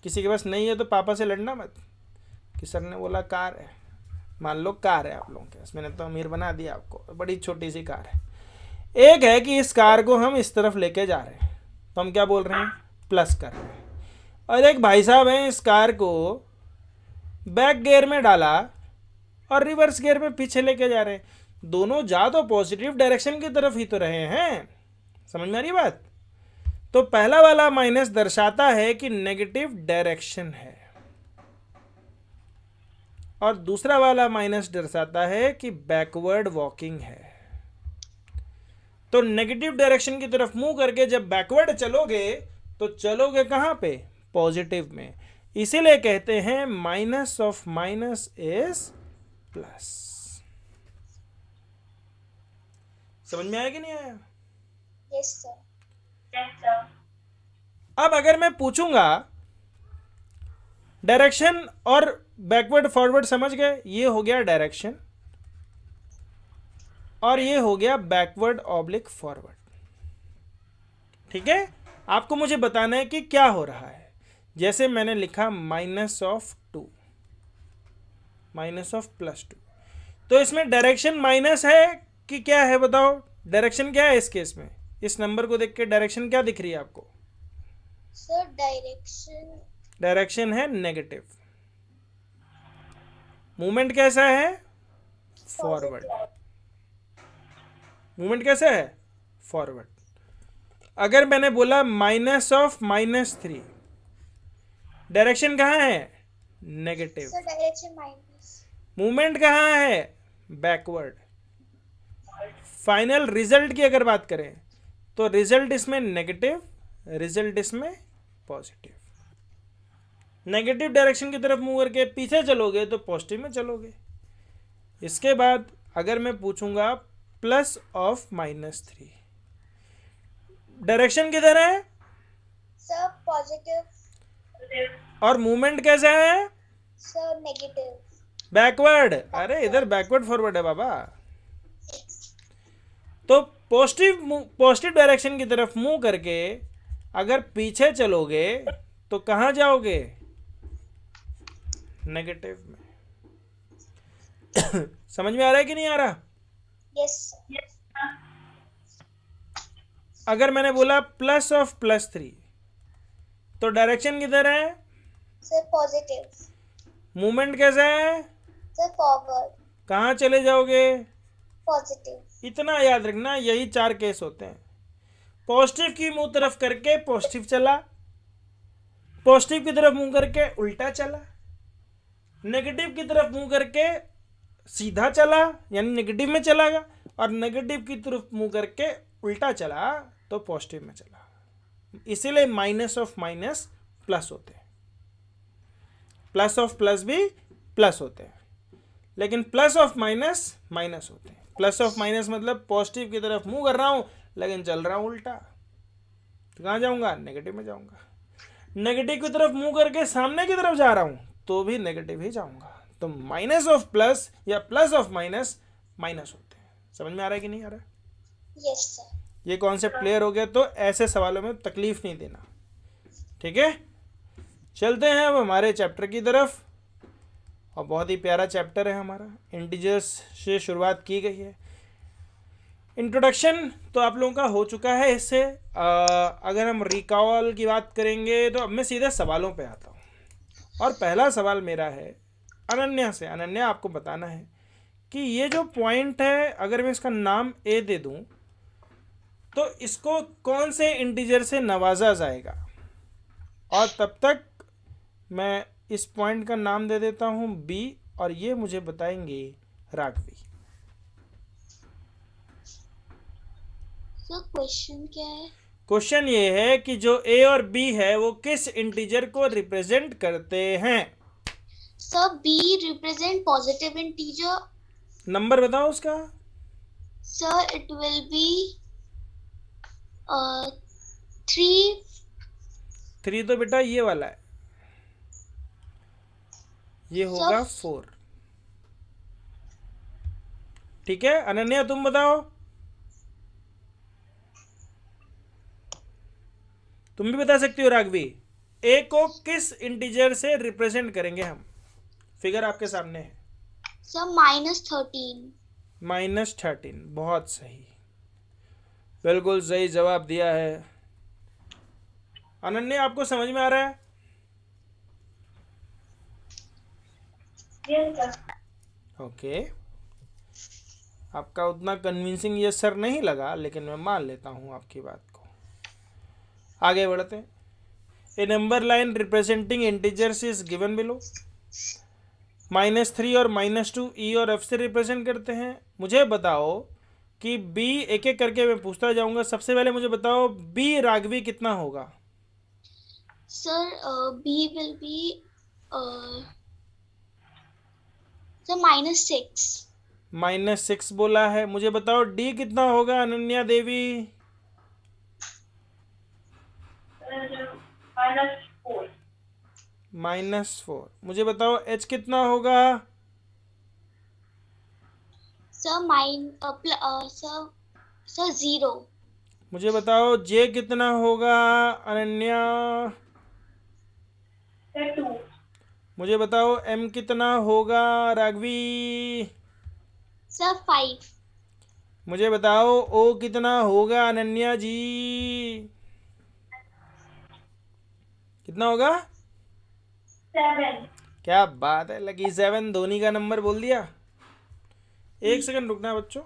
किसी के पास नहीं है तो पापा से लड़ना मत कि सर ने बोला कार है। मान लो कार है आप लोगों के पास, मैंने तो अमीर बना दिया आपको, बड़ी छोटी सी कार है। एक है कि इस कार को हम इस तरफ लेके जा रहे हैं, तो हम क्या बोल रहे हैं, प्लस कर रहे हैं। और एक भाई साहब हैं, इस कार को बैक गियर में डाला और रिवर्स गियर में पीछे लेके जा रहे हैं। दोनों जा तो पॉजिटिव डायरेक्शन की तरफ ही तो रहे हैं। समझ में आ रही बात। तो पहला वाला माइनस दर्शाता है कि नेगेटिव डायरेक्शन है, और दूसरा वाला माइनस दर्शाता है कि बैकवर्ड वॉकिंग है। तो नेगेटिव डायरेक्शन की तरफ मूव करके जब बैकवर्ड चलोगे तो चलोगे कहां पे, पॉजिटिव में। इसीलिए कहते हैं minus of minus is plus. समझ में आया कि नहीं आया। Yes sir. Yes, sir. अब अगर मैं पूछूंगा डायरेक्शन और बैकवर्ड फॉरवर्ड, समझ गए, ये हो गया डायरेक्शन और ये हो गया बैकवर्ड ऑब्लिक फॉरवर्ड। ठीक है, आपको मुझे बताना है कि क्या हो रहा है। जैसे मैंने लिखा -2 -+2, तो इसमें डायरेक्शन माइनस है कि क्या है, बताओ। डायरेक्शन क्या है इस केस में। इस नंबर को देख के डायरेक्शन क्या दिख रही है आपको। सर डायरेक्शन है नेगेटिव। मूवमेंट कैसा है, फॉरवर्ड। मूवमेंट कैसा है, फॉरवर्ड। अगर मैंने बोला -3, डायरेक्शन कहाँ है? Negative. Sir direction minus. Movement कहाँ है? बैकवर्ड। फाइनल रिजल्ट की अगर बात करें तो रिजल्ट इसमें नेगेटिव, रिजल्ट इसमें पॉजिटिव। नेगेटिव डायरेक्शन की तरफ मूव करके पीछे चलोगे तो पॉजिटिव में चलोगे। इसके बाद अगर मैं पूछूंगा प्लस ऑफ -3, डायरेक्शन किधर है? Sir positive. और मूवमेंट कैसा है? Sir negative. बैकवर्ड। अरे इधर बैकवर्ड फॉरवर्ड है बाबा। तो पॉजिटिव डायरेक्शन की तरफ मूव करके अगर पीछे चलोगे तो कहाँ जाओगे? नेगेटिव में। समझ में आ रहा है कि नहीं आ रहा? यस। अगर मैंने बोला प्लस ऑफ +3 तो डायरेक्शन किधर है? Sir positive. मूवमेंट कैसा है? Sir forward. कहाँ चले जाओगे? पॉजिटिव। इतना याद रखना, यही 4 केस होते हैं। पॉजिटिव की मुंह तरफ करके पॉजिटिव चला, पॉजिटिव की तरफ मुंह करके उल्टा चला, नेगेटिव की तरफ मुंह करके सीधा चला यानी नेगेटिव में चला गया, और नेगेटिव की तरफ मुंह करके उल्टा चला तो पॉजिटिव में चला। इसीलिए माइनस ऑफ माइनस प्लस होते हैं, प्लस ऑफ प्लस भी प्लस होते हैं, लेकिन प्लस ऑफ माइनस माइनस होते हैं। प्लस ऑफ माइनस मतलब पॉजिटिव की तरफ मूव कर रहा हूं लेकिन चल रहा हूं उल्टा, तो कहाँ जाऊंगा? नेगेटिव में जाऊंगा। नेगेटिव की तरफ मूव करके सामने की तरफ जा रहा हूं तो भी नेगेटिव ही जाऊंगा। तो माइनस ऑफ प्लस या प्लस ऑफ माइनस माइनस होते हैं। समझ में आ रहा है कि नहीं आ रहा है? Yes sir. ये कॉन्सेप्ट क्लियर हो गया तो ऐसे सवालों में तकलीफ नहीं देना, ठीक है। चलते हैं अब हमारे चैप्टर की तरफ, और बहुत ही प्यारा चैप्टर है हमारा। इंटीजर्स से शुरुआत की गई है। इंट्रोडक्शन तो आप लोगों का हो चुका है। इससे अगर हम रिकॉल की बात करेंगे तो अब मैं सीधे सवालों पे आता हूँ, और पहला सवाल मेरा है अनन्या से। अनन्या, आपको बताना है कि ये जो पॉइंट है, अगर मैं इसका नाम ए दे दूँ तो इसको कौन से इंटीजर से नवाजा जाएगा, और तब तक मैं इस पॉइंट का नाम दे देता हूँ बी, और ये मुझे बताएंगे राघवी। सर क्वेश्चन क्या है? क्वेश्चन ये है कि जो ए और बी है वो किस इंटीजर को रिप्रेजेंट करते हैं। Sir B represent positive integer. Number बताओ उसका। Sir it will be 3। 3 तो बेटा ये वाला है, ये होगा 4। ठीक है अनन्या, तुम बताओ। तुम भी बता सकती हो राघवी। ए को किस इंटीजर से रिप्रेजेंट करेंगे हम? फिगर आपके सामने है। सर -13। -13, बहुत सही, बिल्कुल सही जवाब दिया है। अनन्या, आपको समझ में आ रहा है? Yes, sir. ओके। आपका उतना कन्विंसिंग ये सर नहीं लगा, लेकिन मैं मान लेता हूँ आपकी बात को। आगे बढ़ते हैं। A number line representing integers is given below. -3 और -2 ई और एफ से रिप्रेजेंट करते हैं। मुझे बताओ कि बी, एक एक करके मैं पूछता जाऊंगा। सबसे पहले मुझे बताओ बी राघवी कितना होगा? Sir B will be sir -6। -6 बोला है। मुझे बताओ डी कितना होगा अनन्या देवी? -4. -4। मुझे बताओ एच कितना होगा? सर 0। मुझे बताओ जे कितना होगा अनन्या? Sir, 2. मुझे बताओ एम कितना होगा राघवी? सर 5। मुझे बताओ ओ कितना होगा अनन्या जी? कितना होगा? 7. क्या बात है, लकी 7 धोनी का नंबर बोल दिया। एक सेकंड रुकना बच्चों।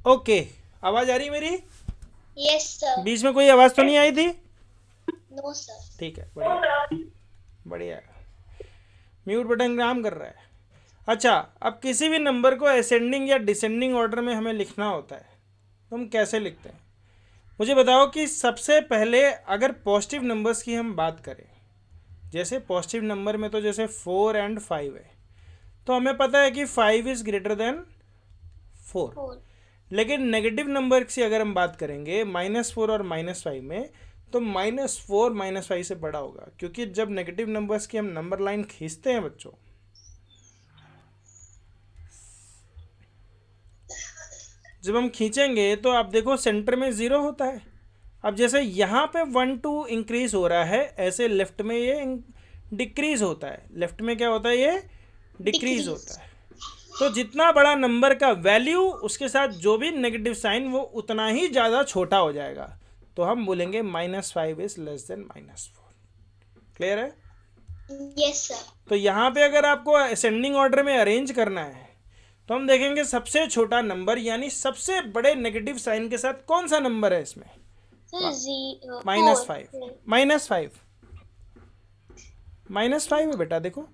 ओके, आवाज आ रही है मेरी? Yes sir. बीच में कोई आवाज तो नहीं आई थी? No sir. ठीक है, बढ़िया बढ़िया। म्यूट बटन काम कर रहा है। अच्छा, अब किसी भी नंबर को असेंडिंग या डिसेंडिंग ऑर्डर में हमें लिखना होता है, तो हम कैसे लिखते हैं? मुझे बताओ कि सबसे पहले अगर पॉजिटिव नंबर्स की हम बात करें, जैसे पॉजिटिव नंबर में तो जैसे 4 एंड 5 है, तो हमें पता है कि 5 इज़ ग्रेटर देन 4। 4। लेकिन नेगेटिव नंबर की अगर हम बात करेंगे -4 और -5 में, तो -4 -5 से बड़ा होगा, क्योंकि जब नेगेटिव नंबर्स की हम नंबर लाइन खींचते हैं बच्चों, जब हम खींचेंगे तो आप देखो सेंटर में 0 होता है। अब जैसे यहाँ पे 1 2 इंक्रीज हो रहा है, ऐसे लेफ्ट में ये डिक्रीज होता है। लेफ्ट में क्या होता है? ये डिक्रीज होता है। तो जितना बड़ा नंबर का वैल्यू, उसके साथ जो भी नेगेटिव साइन, वो उतना ही ज़्यादा छोटा हो जाएगा। तो हम बोलेंगे -5 इज लेस देन -4। क्लियर है? Yes sir. तो यहाँ पे अगर आपको असेंडिंग ऑर्डर में अरेंज करना है, तो हम देखेंगे सबसे छोटा नंबर यानी सबसे बड़े नेगेटिव साइन के साथ कौन सा नंबर है इसमें? सर -5 -5 है बेटा, देखो।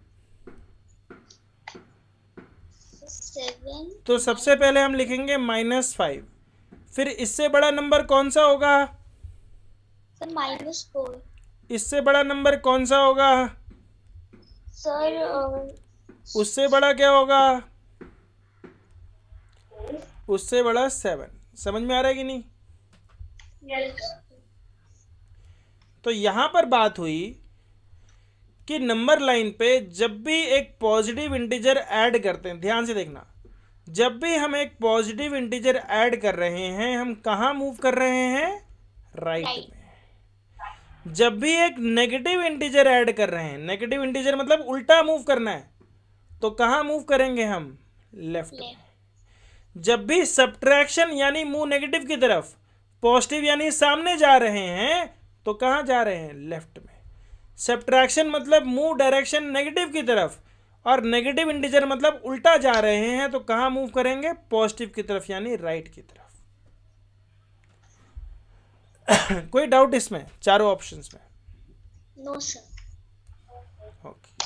7। तो सबसे पहले हम लिखेंगे -5, फिर इससे बड़ा नंबर कौन सा होगा? सर -4। इससे बड़ा नंबर कौन सा होगा? सर उससे बड़ा क्या होगा? उससे बड़ा 7। समझ में आ रहा है कि नहीं? यस। तो यहां पर बात हुई कि नंबर लाइन पे जब भी एक पॉजिटिव इंटीजर ऐड करते हैं, ध्यान से देखना, जब भी हम एक पॉजिटिव इंटीजर ऐड कर रहे हैं, हम कहाँ मूव कर रहे हैं? राइट में। जब भी एक नेगेटिव इंटीजर ऐड कर रहे हैं, नेगेटिव इंटीजर मतलब उल्टा मूव करना है, तो कहाँ मूव करेंगे हम? लेफ्ट में। जब भी सब्ट्रैक्शन यानी मूव नेगेटिव की तरफ, पॉजिटिव यानी सामने जा रहे हैं, तो कहाँ जा रहे हैं? लेफ्ट में। सब्ट्रैक्शन मतलब मूव डायरेक्शन नेगेटिव की तरफ, और नेगेटिव इंटीजर मतलब उल्टा जा रहे हैं, तो कहाँ मूव करेंगे? पॉजिटिव की तरफ यानी राइट की तरफ। कोई डाउट इसमें चारों ऑप्शंस में? No sir. ओके,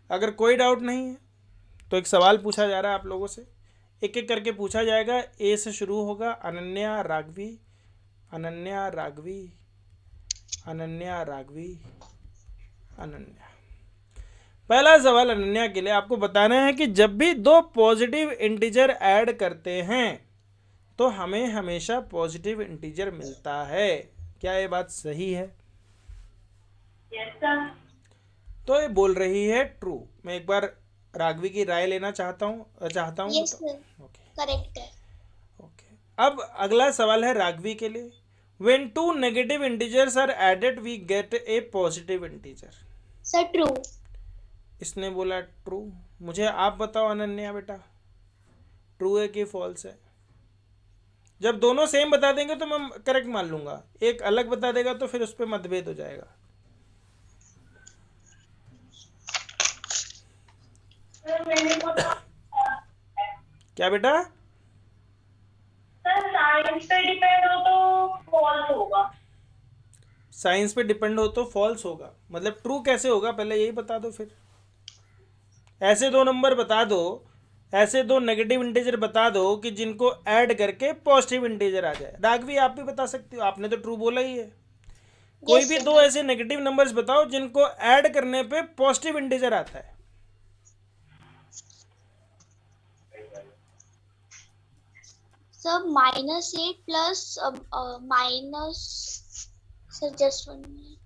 अगर कोई डाउट नहीं है तो एक सवाल पूछा जा रहा है आप लोगों से, एक एक करके पूछा जाएगा। ए से शुरू होगा, अनन्या राघवी, अनन्या राघवी, अनन्या राघवी, अनन्या। पहला सवाल अनन्या के लिए, आपको बताना है कि जब भी दो पॉजिटिव इंटीजर ऐड करते हैं तो हमें हमेशा पॉजिटिव इंटीजर मिलता है। क्या ये बात सही है? Yes sir. तो ये बोल रही है ट्रू। मैं एक बार राघवी की राय लेना चाहता हूँ यस सर, ओके करेक्ट है। ओके। अब अगला सवाल है राघवी के लिए। When two negative integers are added, we get a positive integer. Sir true. इसने बोला ट्रू। मुझे आप बताओ अनन्या बेटा, ट्रू है कि फॉल्स है? जब दोनों सेम बता देंगे तो मैं करेक्ट मान लूंगा, एक अलग बता देगा तो फिर उस पर मतभेद हो जाएगा। सर मैंने को क्या बेटा? सर साइंस पे डिपेंड हो तो फॉल्स होगा। साइंस पे डिपेंड हो तो फॉल्स होगा, मतलब ट्रू कैसे होगा? पहले यही बता दो। फिर ऐसे दो नंबर बता दो, ऐसे दो नेगेटिव इंटीजर बता दो कि जिनको ऐड करके पॉजिटिव इंटीजर आ जाए। राघवी आप भी बता सकती हो, आपने तो ट्रू बोला ही है। कोई भी दो ऐसे नेगेटिव नंबर्स बताओ जिनको ऐड करने पे पॉजिटिव इंटीजर आता है। Sir -8 plus minus, sir just 1 minute,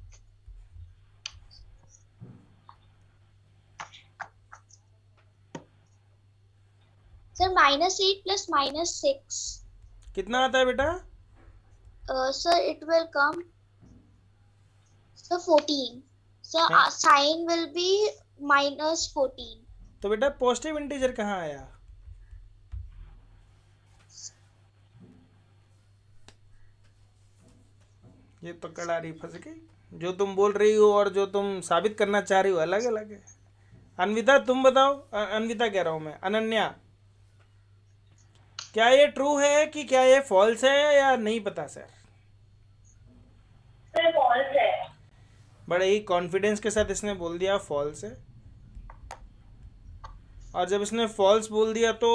sir -8 plus -6, कितना आता है बेटा? Sir it will come, sir 14, sir हैं? साइन विल बी -14, तो बेटा पॉजिटिव इंटीजर कहाँ आया? ये तो कड़ारी फंस गई। जो तुम बोल रही हो और जो तुम साबित करना चाह रही हो अलग अलग है। अनविता तुम बताओ, अनविता कह रहा हूं मैं, अनन्या, क्या ये ट्रू है कि क्या ये फॉल्स है या नहीं पता सर? सर फॉल्स है। बड़े ही कॉन्फिडेंस के साथ इसने बोल दिया फॉल्स है। और जब इसने फॉल्स बोल दिया तो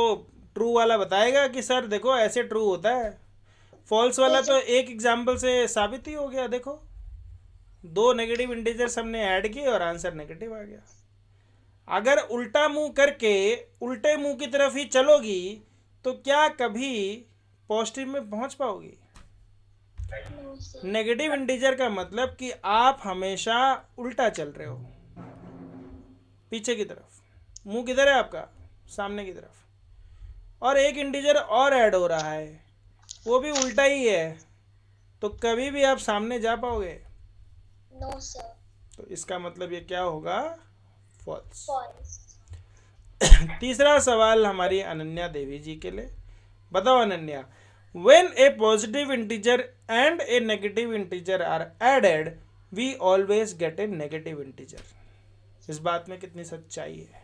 ट्रू वाला बताएगा कि सर देखो ऐसे ट्रू होता है। फॉल्स वाला तो एक एग्जाम्पल से साबित ही हो गया। देखो 2 नेगेटिव इंटीजर्स हमने ऐड किए और आंसर नेगेटिव आ गया। अगर उल्टा मुंह करके उल्टे मुंह की तरफ ही चलोगी तो क्या कभी पॉजिटिव में पहुंच पाओगी? नो सर, नेगेटिव इंटीजर का मतलब कि आप हमेशा उल्टा चल रहे हो, पीछे की तरफ। मुंह किधर है आपका? सामने की तरफ। और एक इंटीजर और ऐड हो रहा है, वो भी उल्टा ही है, तो कभी भी आप सामने जा पाओगे? नो सर, तो इसका मतलब ये क्या होगा? फॉल्स। फॉल्स, तीसरा सवाल हमारी अनन्या देवी जी के लिए। बताओ Ananya, when a positive integer and a negative integer are added we always get a negative integer। इस बात में कितनी सच्चाई है?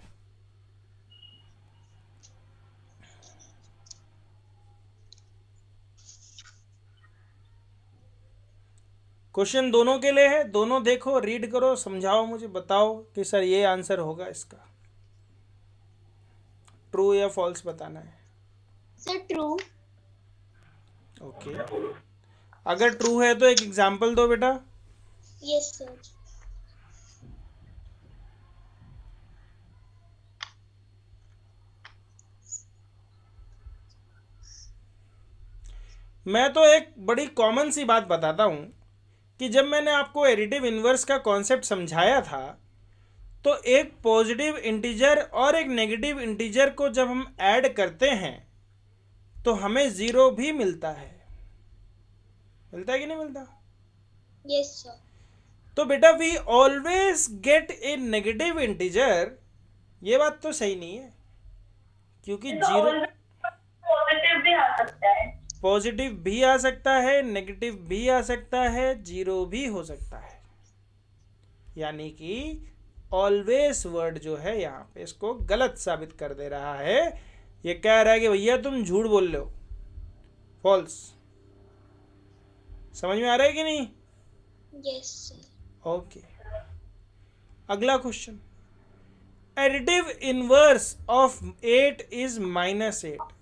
क्वेश्चन दोनों के लिए है, दोनों देखो, रीड करो, समझाओ, मुझे बताओ कि सर ये आंसर होगा इसका। ट्रू या फॉल्स बताना है। सर ट्रू, ओके, अगर ट्रू है तो एक एग्जांपल दो बेटा। यस सर, मैं तो एक बड़ी कॉमन सी बात बताता हूं कि जब मैंने आपको एडिटिव इनवर्स का कॉन्सेप्ट समझाया था तो एक पॉजिटिव इंटीजर और एक नेगेटिव इंटीजर को जब हम ऐड करते हैं तो हमें ज़ीरो भी मिलता है। मिलता है कि नहीं मिलता? यस सर, तो बेटा we always get a negative integer, ये बात तो सही नहीं है, क्योंकि जीरो पॉजिटिव भी आ सकता है। पॉजिटिव भी आ सकता है, नेगेटिव भी आ सकता है, जीरो भी हो सकता है। यानी कि ऑलवेज वर्ड जो है यहाँ पे इसको गलत साबित कर दे रहा है। ये कह रहा है कि भैया तुम झूठ बोल रहे हो, फॉल्स। समझ में आ रहा है कि नहीं? यस सर, ओके, अगला question. Additive inverse of 8 is -8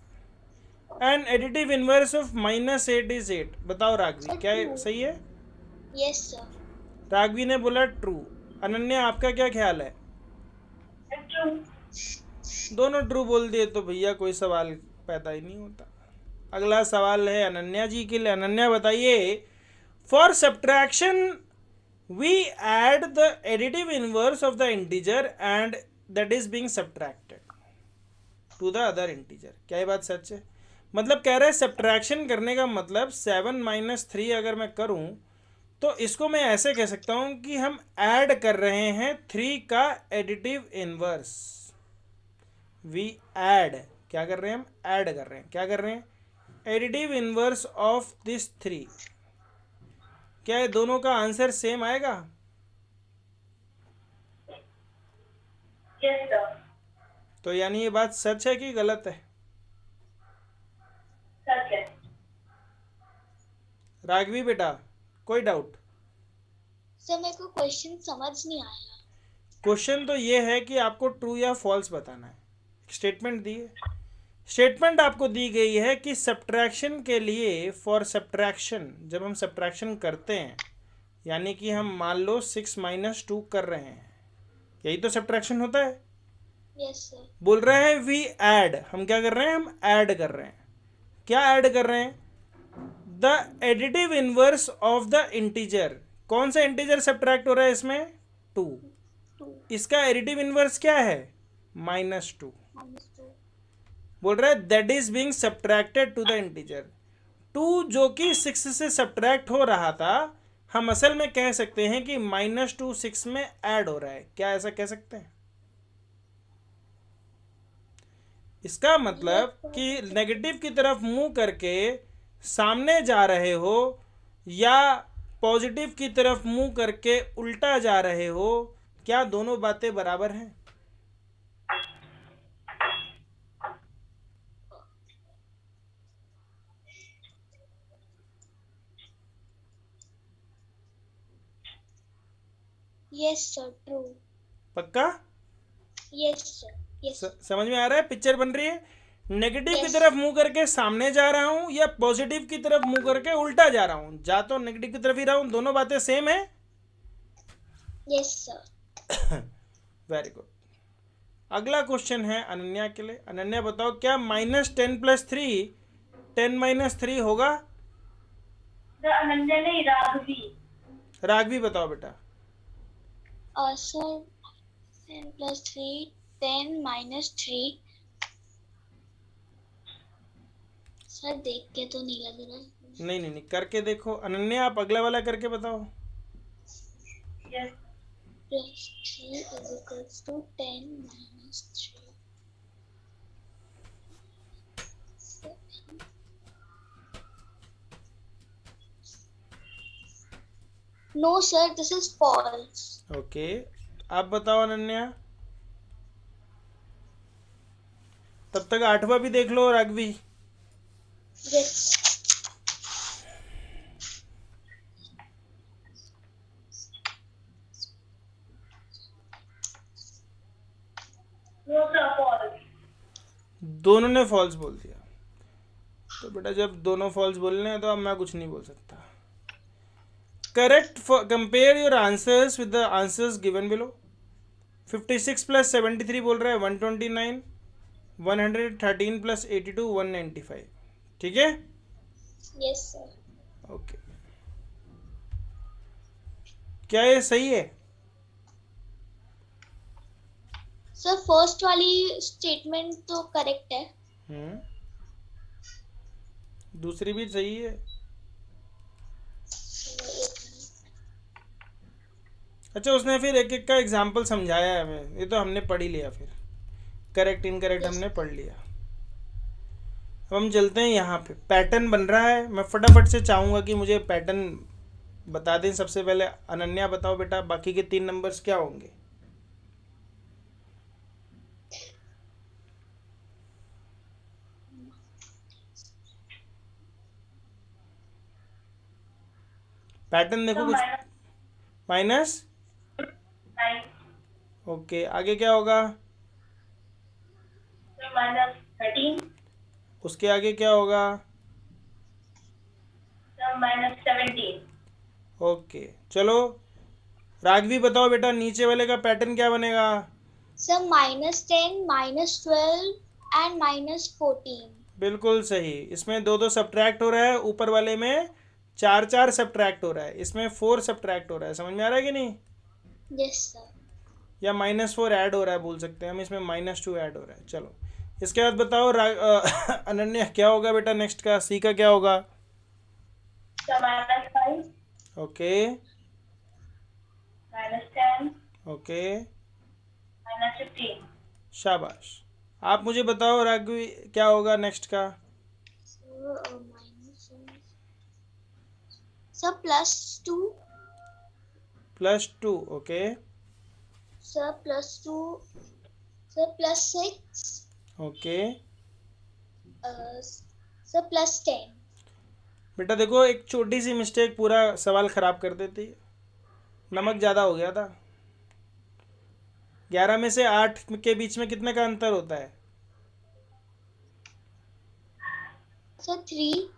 and additive inverse of -8 is 8। बताओ राघवी, क्या ये सही है? यस सर, राघवी ने बोला ट्रू। अनन्या आपका क्या ख्याल है? ट्रू। दोनों ट्रू बोल दिए तो भैया कोई सवाल पैदा ही नहीं होता। अगला सवाल है अनन्या जी के लिए। अनन्या बताइए, for subtraction we add the additive inverse of the integer and that is being subtracted to the other integer. क्या ये बात सच है? मतलब कह रहे हैं सब्ट्रैक्शन करने का मतलब 7 - 3 अगर मैं करूं तो इसको मैं ऐसे कह सकता हूं कि हम ऐड कर रहे हैं 3 का एडिटिव इनवर्स। वी ऐड, क्या कर रहे हैं हम? ऐड कर रहे हैं। क्या कर रहे हैं? Additive inverse of this 3। क्या ये दोनों का आंसर सेम आएगा? यस सर, तो यानी ये बात सच है कि गलत है? सच है। राघवी बेटा, कोई डाउट? सर मेरे को क्वेश्चन समझ नहीं आया। क्वेश्चन तो ये है कि आपको ट्रू या फॉल्स बताना है। स्टेटमेंट दी है, स्टेटमेंट आपको दी गई है कि सब्ट्रैक्शन के लिए, फॉर सब्ट्रैक्शन, जब हम सब्ट्रैक्शन करते हैं यानी कि हम मान लो 6 - 2 कर रहे हैं, यही तो सब्ट्रैक्शन होता है। यस सर, बोल रहे हैं वी ऐड, हम क्या कर रहे हैं? हम ऐड कर रहे हैं क्या ऐड कर रहे हैं? The additive inverse of the integer. कौन सा इंटीजर सब्ट्रैक्ट हो रहा है इसमें? 2। 2 इसका एडिटिव इनवर्स क्या है? -2। -2 बोल रहा है that is being subtracted to the integer. 2 जो कि 6 से सब्ट्रैक्ट हो रहा था, हम असल में कह सकते हैं कि -2 6 में ऐड हो रहा है। क्या ऐसा कह सकते हैं? इसका मतलब कि नेगेटिव की तरफ मुंह करके सामने जा रहे हो या पॉजिटिव की तरफ मुंह करके उल्टा जा रहे हो, क्या दोनों बातें बराबर हैं? Yes sir, true. पक्का? Yes sir, yes. समझ में आ रहा है? पिक्चर बन रही है। नेगेटिव की Yes. तरफ मुंह करके सामने जा रहा हूं या पॉजिटिव की तरफ मुंह करके उल्टा जा रहा हूं, जा तो नेगेटिव की तरफ ही रहा हूं। दोनों बातें सेम है। Yes sir. Very good. अगला क्वेश्चन है अनन्या के लिए। अनन्या बताओ, क्या -10 + 3 10 - 3 होगा? अनन्या नहीं, राघवी। राघवी बताओ बेटा। सर 10 + 3 10 - 3। सर देख के तो नहीं लग रहा है। नहीं नहीं नहीं, करके देखो। अनन्या आप अगला वाला करके बताओ। Yes. +3 = 10 - 3। No sir, this is false. Okay, आप बताओ अनन्या। तब तक 8वां भी देख लो Raghavi. Yes. No sir, false. दोनों ने फॉल्स बोल दिया। तो बेटा जब दोनों फॉल्स बोलने हैं तो अब मैं कुछ नहीं बोल सकता। Correct, compare your answers with the answers given below. 56 + 73 बोल रहा है 129, 113 + 82 195। ठीक है? Yes sir. ओके, क्या ये सही है? सर फर्स्ट वाली स्टेटमेंट तो करेक्ट है। दूसरी भी सही है। अच्छा, उसने फिर एक एक का एग्जाम्पल समझाया है हमें, ये तो हमने पढ़ ही लिया। फिर करेक्ट इनकरेक्ट हमने पढ़ लिया। अब हम चलते हैं यहाँ पे। पैटर्न बन रहा है। मैं फटाफट से चाहूँगा कि मुझे पैटर्न बता दें। सबसे पहले अनन्या बताओ बेटा, बाकी के 3 नंबर्स क्या होंगे? पैटर्न देखो कुछ। -9। ओके, आगे क्या होगा? -13। उसके आगे क्या होगा? -17। ओके, चलो राघवी बताओ बेटा, नीचे वाले का पैटर्न क्या बनेगा? Sir -10 -12 and -14। बिल्कुल सही। इसमें 2 सब्ट्रैक्ट हो रहा है, ऊपर वाले में 4 सब्ट्रैक्ट हो रहा है, इसमें 4 सब्ट्रैक्ट हो रहा है। समझ में आ रहा है कि नहीं? Yes sir. या -4 ऐड हो रहा है बोल सकते हैं हम, इसमें -2 ऐड हो रहा है। चलो, इसके बाद बताओ अनन्या, क्या होगा बेटा नेक्स्ट का? सी का क्या होगा? -5 ओके -10 ओके, -15। शाबाश। आप मुझे बताओ राघवी, क्या होगा नेक्स्ट का? Sir +2। +2। Okay sir +2। Sir +6। Okay. Sir +10। बेटा देखो, एक छोटी सी मिस्टेक पूरा सवाल ख़राब कर देती है। नमक ज़्यादा हो गया था। 11 में से 8 के बीच में कितने का अंतर होता है? सर 3।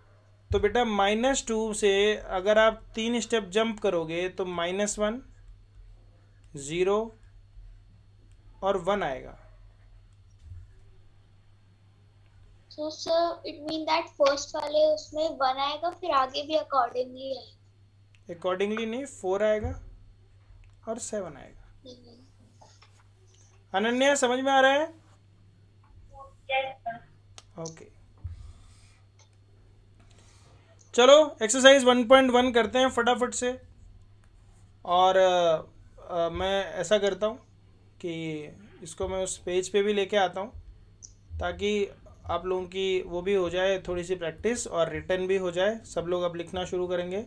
तो बेटा -2 से अगर आप 3 स्टेप जंप करोगे तो -1, 0 और 1 आएगा। So sir, it mean that first वाले उसमें 1 आएगा, फिर आगे भी accordingly आएगा. अकॉर्डिंगली नहीं, 4 आएगा और 7 आएगा. अनन्या समझ में आ रहा है? Yes, sir. ओके, चलो एक्सरसाइज 1.1 करते हैं फटाफट से. और मैं ऐसा करता हूँ कि इसको मैं उस पेज पे भी लेके आता हूँ, ताकि आप लोगों की वो भी हो जाए थोड़ी सी प्रैक्टिस और रिटर्न भी हो जाए. सब लोग अब लिखना शुरू करेंगे,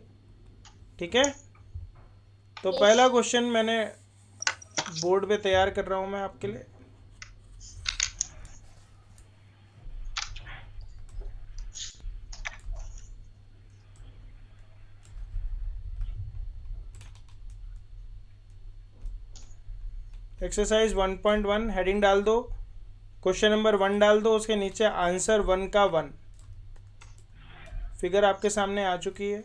ठीक है? तो Yes. पहला क्वेश्चन मैंने बोर्ड पे तैयार कर रहा हूँ मैं आपके लिए. एक्सरसाइज 1.1 हेडिंग डाल दो, क्वेश्चन नंबर 1 डाल दो, उसके नीचे आंसर 1 का 1. फिगर आपके सामने आ चुकी है.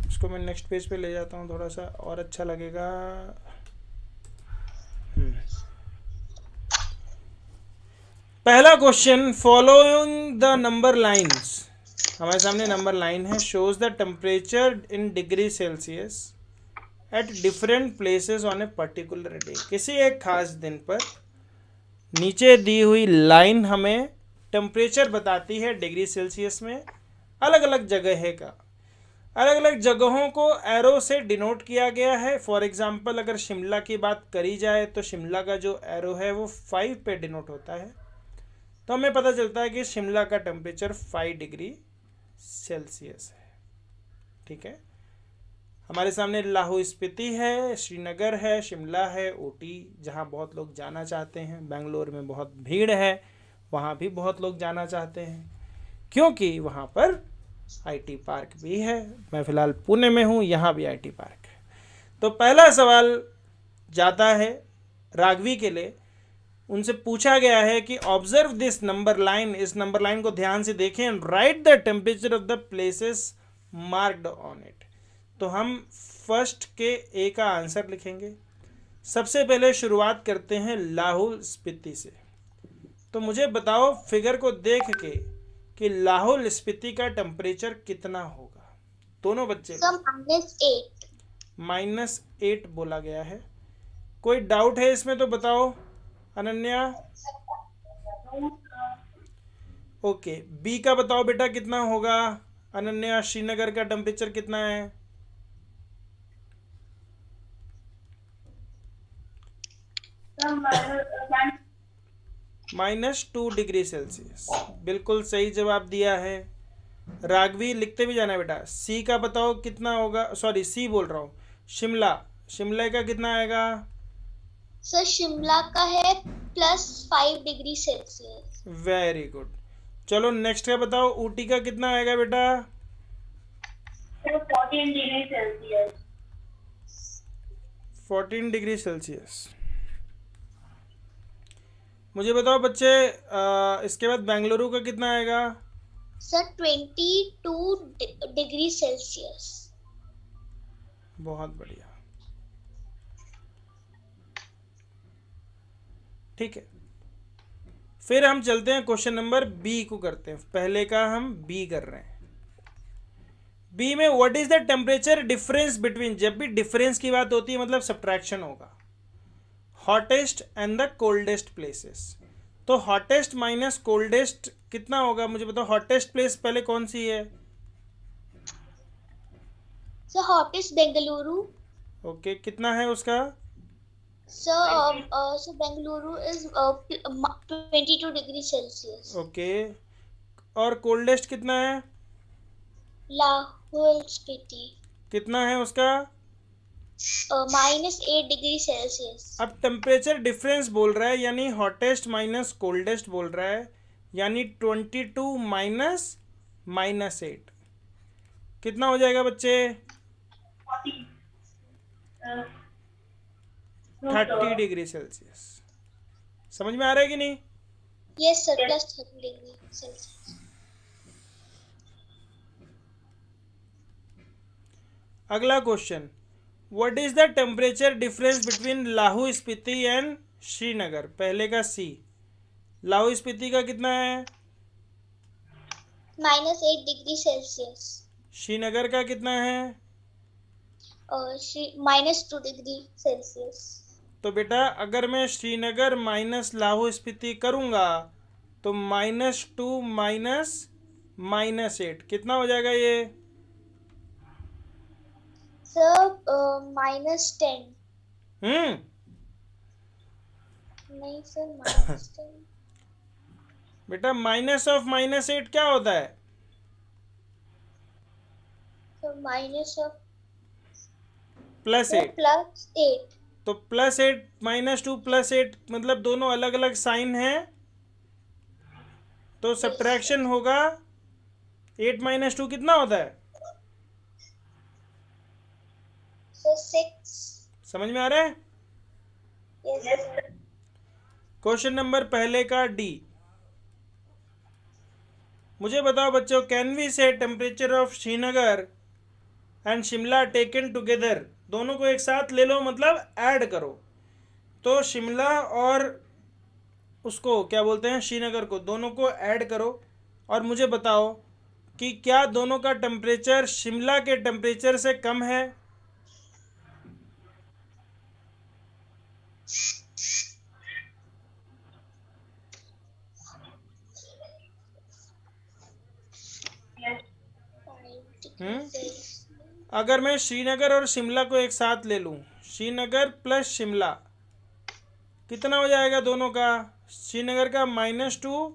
इसको मैं नेक्स्ट पेज पे ले जाता हूँ, थोड़ा सा और अच्छा लगेगा. पहला question, following the number lines. हमारे सामने नंबर लाइन है. Shows the temperature in degree Celsius at different places on a particular day. किसी एक खास दिन पर नीचे दी हुई लाइन हमें टेम्परेचर बताती है डिग्री सेल्सियस में अलग अलग जगह का. अलग अलग जगहों को एरो से डिनोट किया गया है. फॉर एग्जांपल अगर शिमला की बात करी जाए तो शिमला का जो एरो है वो 5 पे डिनोट होता है. तो हमें पता चलता है कि शिमला का टेम्परेचर 5 डिग्री सेल्सियस है. ठीक है, हमारे सामने लाहौल स्पीति है, श्रीनगर है, शिमला है, ऊटी जहाँ बहुत लोग जाना चाहते हैं. बेंगलोर में बहुत भीड़ है, वहाँ भी बहुत लोग जाना चाहते हैं क्योंकि वहाँ पर आईटी पार्क भी है. मैं फ़िलहाल पुणे में हूँ, यहाँ भी आईटी पार्क है. तो पहला सवाल जाता है राघवी के लिए. उनसे पूछा गया है कि ऑब्जर्व दिस नंबर लाइन. इस नंबर लाइन को ध्यान से देखें and right the temperature of the places marked on it. तो हम फर्स्ट के ए का आंसर लिखेंगे. सबसे पहले शुरुआत करते हैं लाहौल स्पीति से. तो मुझे बताओ फिगर को देख के कि लाहौल स्पीति का टेम्परेचर कितना होगा. दोनों बच्चे Sir, -8. -8 बोला गया है. कोई डाउट है इसमें तो बताओ अनन्या. ओके, बी का बताओ बेटा कितना होगा. अनन्या, श्रीनगर का टेम्परेचर कितना है? -2 डिग्री सेल्सियस. बिल्कुल सही जवाब दिया है. राघवी लिखते भी जाना बेटा. सी का बताओ कितना होगा. सॉरी, सी बोल रहा हूँ. शिमला का कितना आएगा? सर शिमला का है +5 डिग्री सेल्सियस. Very good. चलो नेक्स्ट का बताओ. ऊटी का कितना आएगा बेटा? 14 डिग्री सेल्सियस. 14 degree Celsius. मुझे बताओ बच्चे, इसके बाद बेंगलुरु का कितना आएगा? Sir 22 degree Celsius. बहुत बढ़िया, ठीक है. फिर हम चलते हैं क्वेश्चन नंबर बी को करते हैं. पहले का हम बी कर रहे हैं. बी में what is the temperature difference between. जब भी डिफरेंस की बात होती है मतलब सब्ट्रैक्शन होगा. Hottest and the coldest places. तो हॉटेस्ट माइनस कोल्डेस्ट कितना होगा मुझे बताओ. हॉटेस्ट प्लेस पहले कौन सी है? Sir hottest Bengaluru. ओके, कितना है उसका? Sir Bengaluru is 22 degree Celsius. Okay, और कोल्डेस्ट कितना है? लाहौल स्पीति कितना है उसका? -8 डिग्री सेल्सियस. अब टेम्परेचर डिफरेंस बोल रहा है यानी हॉटेस्ट माइनस कोल्डेस्ट बोल रहा है, यानी 22 माइनस -8 कितना हो जाएगा बच्चे? 30 डिग्री सेल्सियस. समझ में आ रहा है कि नहीं? Yes sir, +30 degree Celsius. अगला question, what is the temperature difference between Lahaul Spiti and Srinagar, पहले का सी। लाहौल स्पीति का कितना है? -8 डिग्री सेल्सियस। श्रीनगर का कितना है? -2 डिग्री सेल्सियस। तो बेटा अगर मैं श्रीनगर माइनस लाहौल स्पीति करूँगा तो -2 -8 कितना हो जाएगा ये? सर -10। नहीं सर, -10। बेटा माइनस ऑफ -8 क्या होता है? Sir minus of +8। +8। तो +8 -2 +8 मतलब दोनों अलग अलग साइन हैं, तो सब्ट्रैक्शन होगा। 8 -2 कितना होता है? सर 6। समझ में आ रहा है? Yes sir. क्वेश्चन नंबर पहले का डी। मुझे बताओ बच्चों, कैन वी से temperature of Srinagar and Shimla taken together, दोनों को एक साथ ले लो मतलब ऐड करो। तो शिमला और उसको क्या बोलते हैं, श्रीनगर को, दोनों को ऐड करो और मुझे बताओ कि क्या दोनों का टेम्परेचर शिमला के टेम्परेचर से कम है? अगर मैं श्रीनगर और शिमला को एक साथ ले लूँ, श्रीनगर प्लस शिमला कितना हो जाएगा दोनों का? श्रीनगर का -2,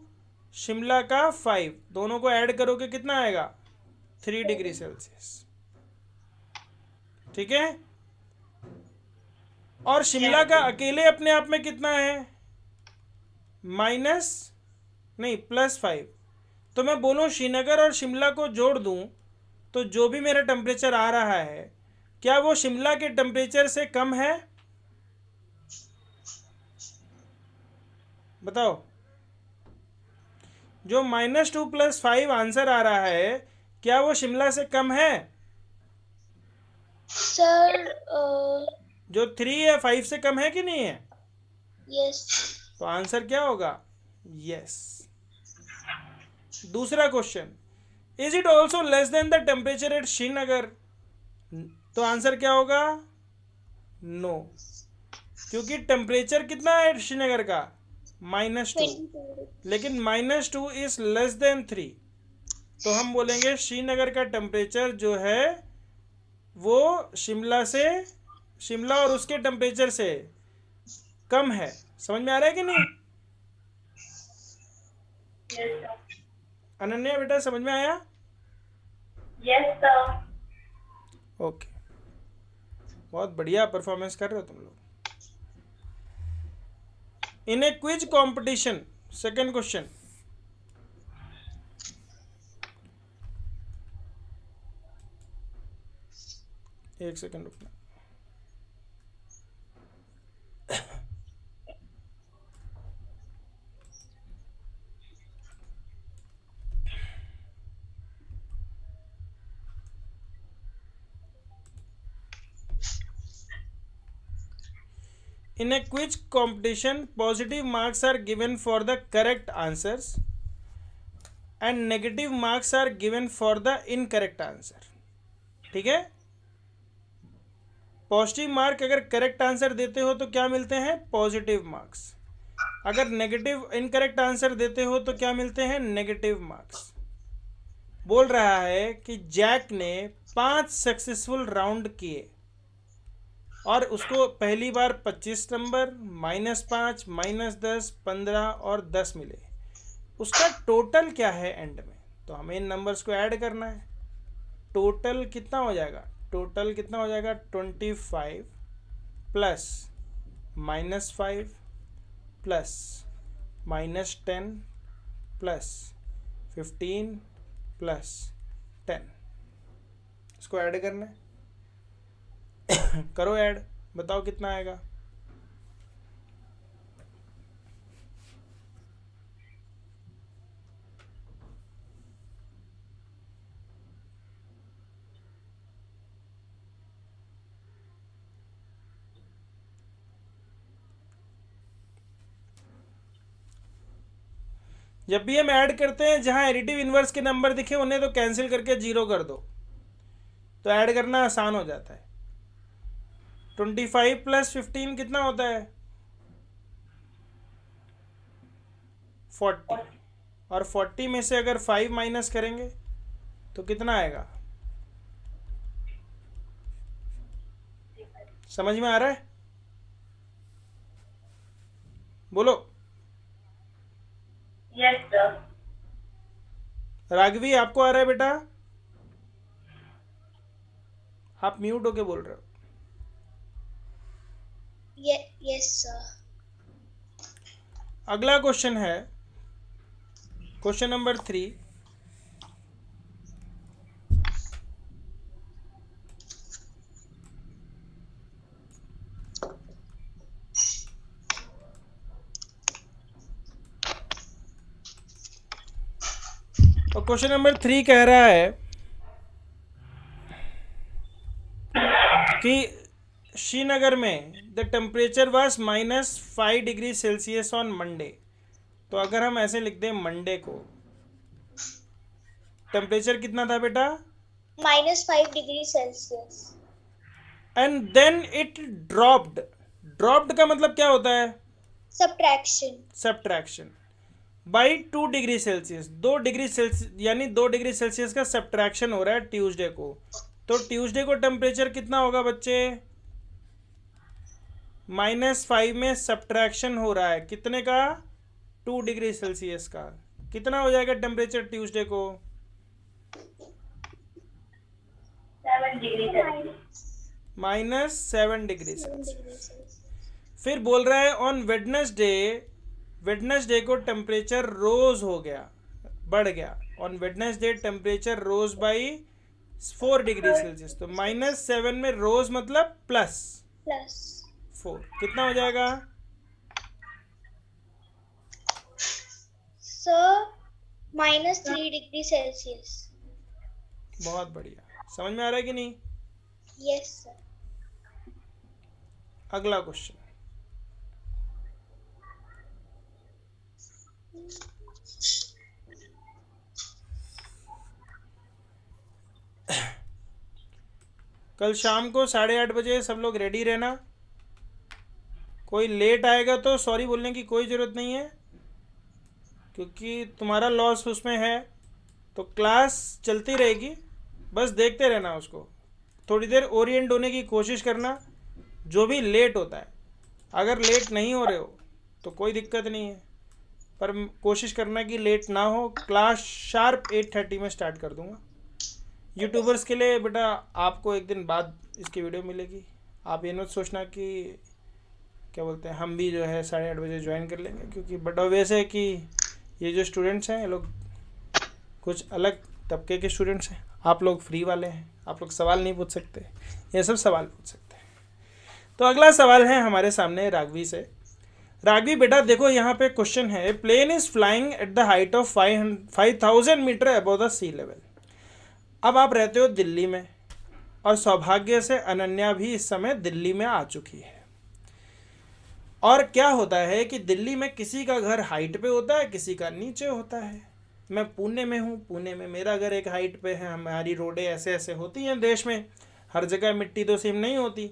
शिमला का 5, दोनों को ऐड करोगे कितना आएगा? 3 डिग्री सेल्सियस। ठीक है। और शिमला का अकेले अपने आप में कितना है? +5। तो मैं बोलूँ श्रीनगर और शिमला को जोड़ दूँ तो जो भी मेरा टेम्परेचर आ रहा है क्या वो शिमला के टेम्परेचर से कम है? बताओ। जो -2 + 5 आंसर आ रहा है क्या वो शिमला से कम है? सर जो 3 या 5 से कम है कि नहीं है? यस। तो आंसर क्या होगा? यस। दूसरा question, is it also less than the temperature at Srinagar? तो आंसर क्या होगा? नो, क्योंकि टेम्परेचर कितना है श्रीनगर का? -2, लेकिन -2 इज लेस देन 3। तो हम बोलेंगे श्रीनगर का टेम्परेचर जो है वो शिमला और उसके टेम्परेचर से कम है। समझ में आ रहा है कि नहीं? Yes, sir. अनन्या बेटा समझ में आया? Yes, sir. ओके, बहुत बढ़िया परफॉर्मेंस कर रहे हो तुम लोग। इन ए क्विज कंपटीशन, सेकंड क्वेश्चन, एक सेकंड रुकना। In a quiz competition, positive marks are given for the correct answers and negative marks are given for the incorrect answer. ठीक है। पॉजिटिव मार्क अगर करेक्ट आंसर देते हो तो क्या मिलते हैं? Positive marks. अगर नेगेटिव इनकरेक्ट आंसर देते हो तो क्या मिलते हैं? Negative marks. बोल रहा है कि जैक ने 5 सक्सेसफुल राउंड किए और उसको पहली बार 25 नंबर, -5, -10, 15 और 10 मिले। उसका टोटल क्या है एंड में? तो हमें इन नंबर्स को ऐड करना है। टोटल कितना हो जाएगा? टोटल कितना हो जाएगा? 25 प्लस -5 प्लस -10 प्लस 15 प्लस 10, इसको ऐड करना है। करो ऐड, बताओ कितना आएगा? जब भी हम ऐड करते हैं जहाँ एडिटिव इन्वर्स के नंबर दिखे उन्हें तो कैंसिल करके 0 कर दो, तो ऐड करना आसान हो जाता है। 25 + 15 कितना होता है? 40। और 40 में से अगर 5 माइनस करेंगे तो कितना आएगा? समझ में आ रहा है? बोलो। Yes, sir. राघवी आपको आ रहा है बेटा? आप म्यूट होके बोल रहे हो। Yes sir. अगला क्वेश्चन है क्वेश्चन नंबर 3। और क्वेश्चन नंबर 3 कह रहा है कि श्रीनगर में the temperature was -5 degree Celsius on Monday. तो अगर हम ऐसे लिख दें मंडे को, टेम्परेचर कितना था बेटा? -5 degree Celsius. And then it dropped. Dropped का मतलब क्या होता है? Subtraction. By 2 degree Celsius. 2 degree Celsius यानी 2 डिग्री सेल्सियस का सब्ट्रैक्शन हो रहा है ट्यूसडे को। तो ट्यूसडे को टेम्परेचर कितना होगा बच्चे? -5 में सब्ट्रैक्शन हो रहा है कितने का? 2 डिग्री सेल्सियस का। कितना हो जाएगा टेम्परेचर ट्यूसडे को? 7 डिग्री सेल्सियस। -7 degree Celsius. फिर बोल रहा है ऑन वेडनेसडे को टेम्परेचर रोज हो गया, बढ़ गया। On Wednesday temperature rose by 4 degree Celsius. तो -7 में रोज मतलब +4। कितना हो जाएगा? Sir -3 degree Celsius. बहुत बढ़िया। समझ में आ रहा है कि नहीं? Yes sir. अगला क्वेश्चन। कल शाम को 8:30 बजे सब लोग रेडी रहना। कोई लेट आएगा तो सॉरी बोलने की कोई ज़रूरत नहीं है, क्योंकि तुम्हारा लॉस उसमें है। तो क्लास चलती रहेगी, बस देखते रहना उसको। थोड़ी देर ओरिएंट होने की कोशिश करना जो भी लेट होता है। अगर लेट नहीं हो रहे हो तो कोई दिक्कत नहीं है, पर कोशिश करना कि लेट ना हो। क्लास शार्प 8:30 में स्टार्ट कर दूंगा। यूट्यूबर्स के लिए बेटा आपको एक दिन बाद इसकी वीडियो मिलेगी। आप ये मत सोचना कि क्या बोलते हैं हम भी जो है 8:30 बजे ज्वाइन कर लेंगे, क्योंकि बट ऑब्वियस है कि ये जो स्टूडेंट्स हैं ये लोग कुछ अलग तबके के स्टूडेंट्स हैं। आप लोग फ्री वाले हैं, आप लोग सवाल नहीं पूछ सकते, ये सब सवाल पूछ सकते हैं। तो अगला सवाल है हमारे सामने राघवी से। राघवी बेटा देखो यहाँ पे क्वेश्चन है, plane is flying at the height of 5000 metre above the sea level. अब आप रहते हो दिल्ली में, और सौभाग्य से अनन्या भी इस समय दिल्ली में आ चुकी है। और क्या होता है कि दिल्ली में किसी का घर हाइट पे होता है, किसी का नीचे होता है। मैं पुणे में हूँ, पुणे में मेरा घर एक हाइट पे है। हमारी रोडें ऐसे ऐसे होती हैं देश में, हर जगह मिट्टी तो सेम नहीं होती।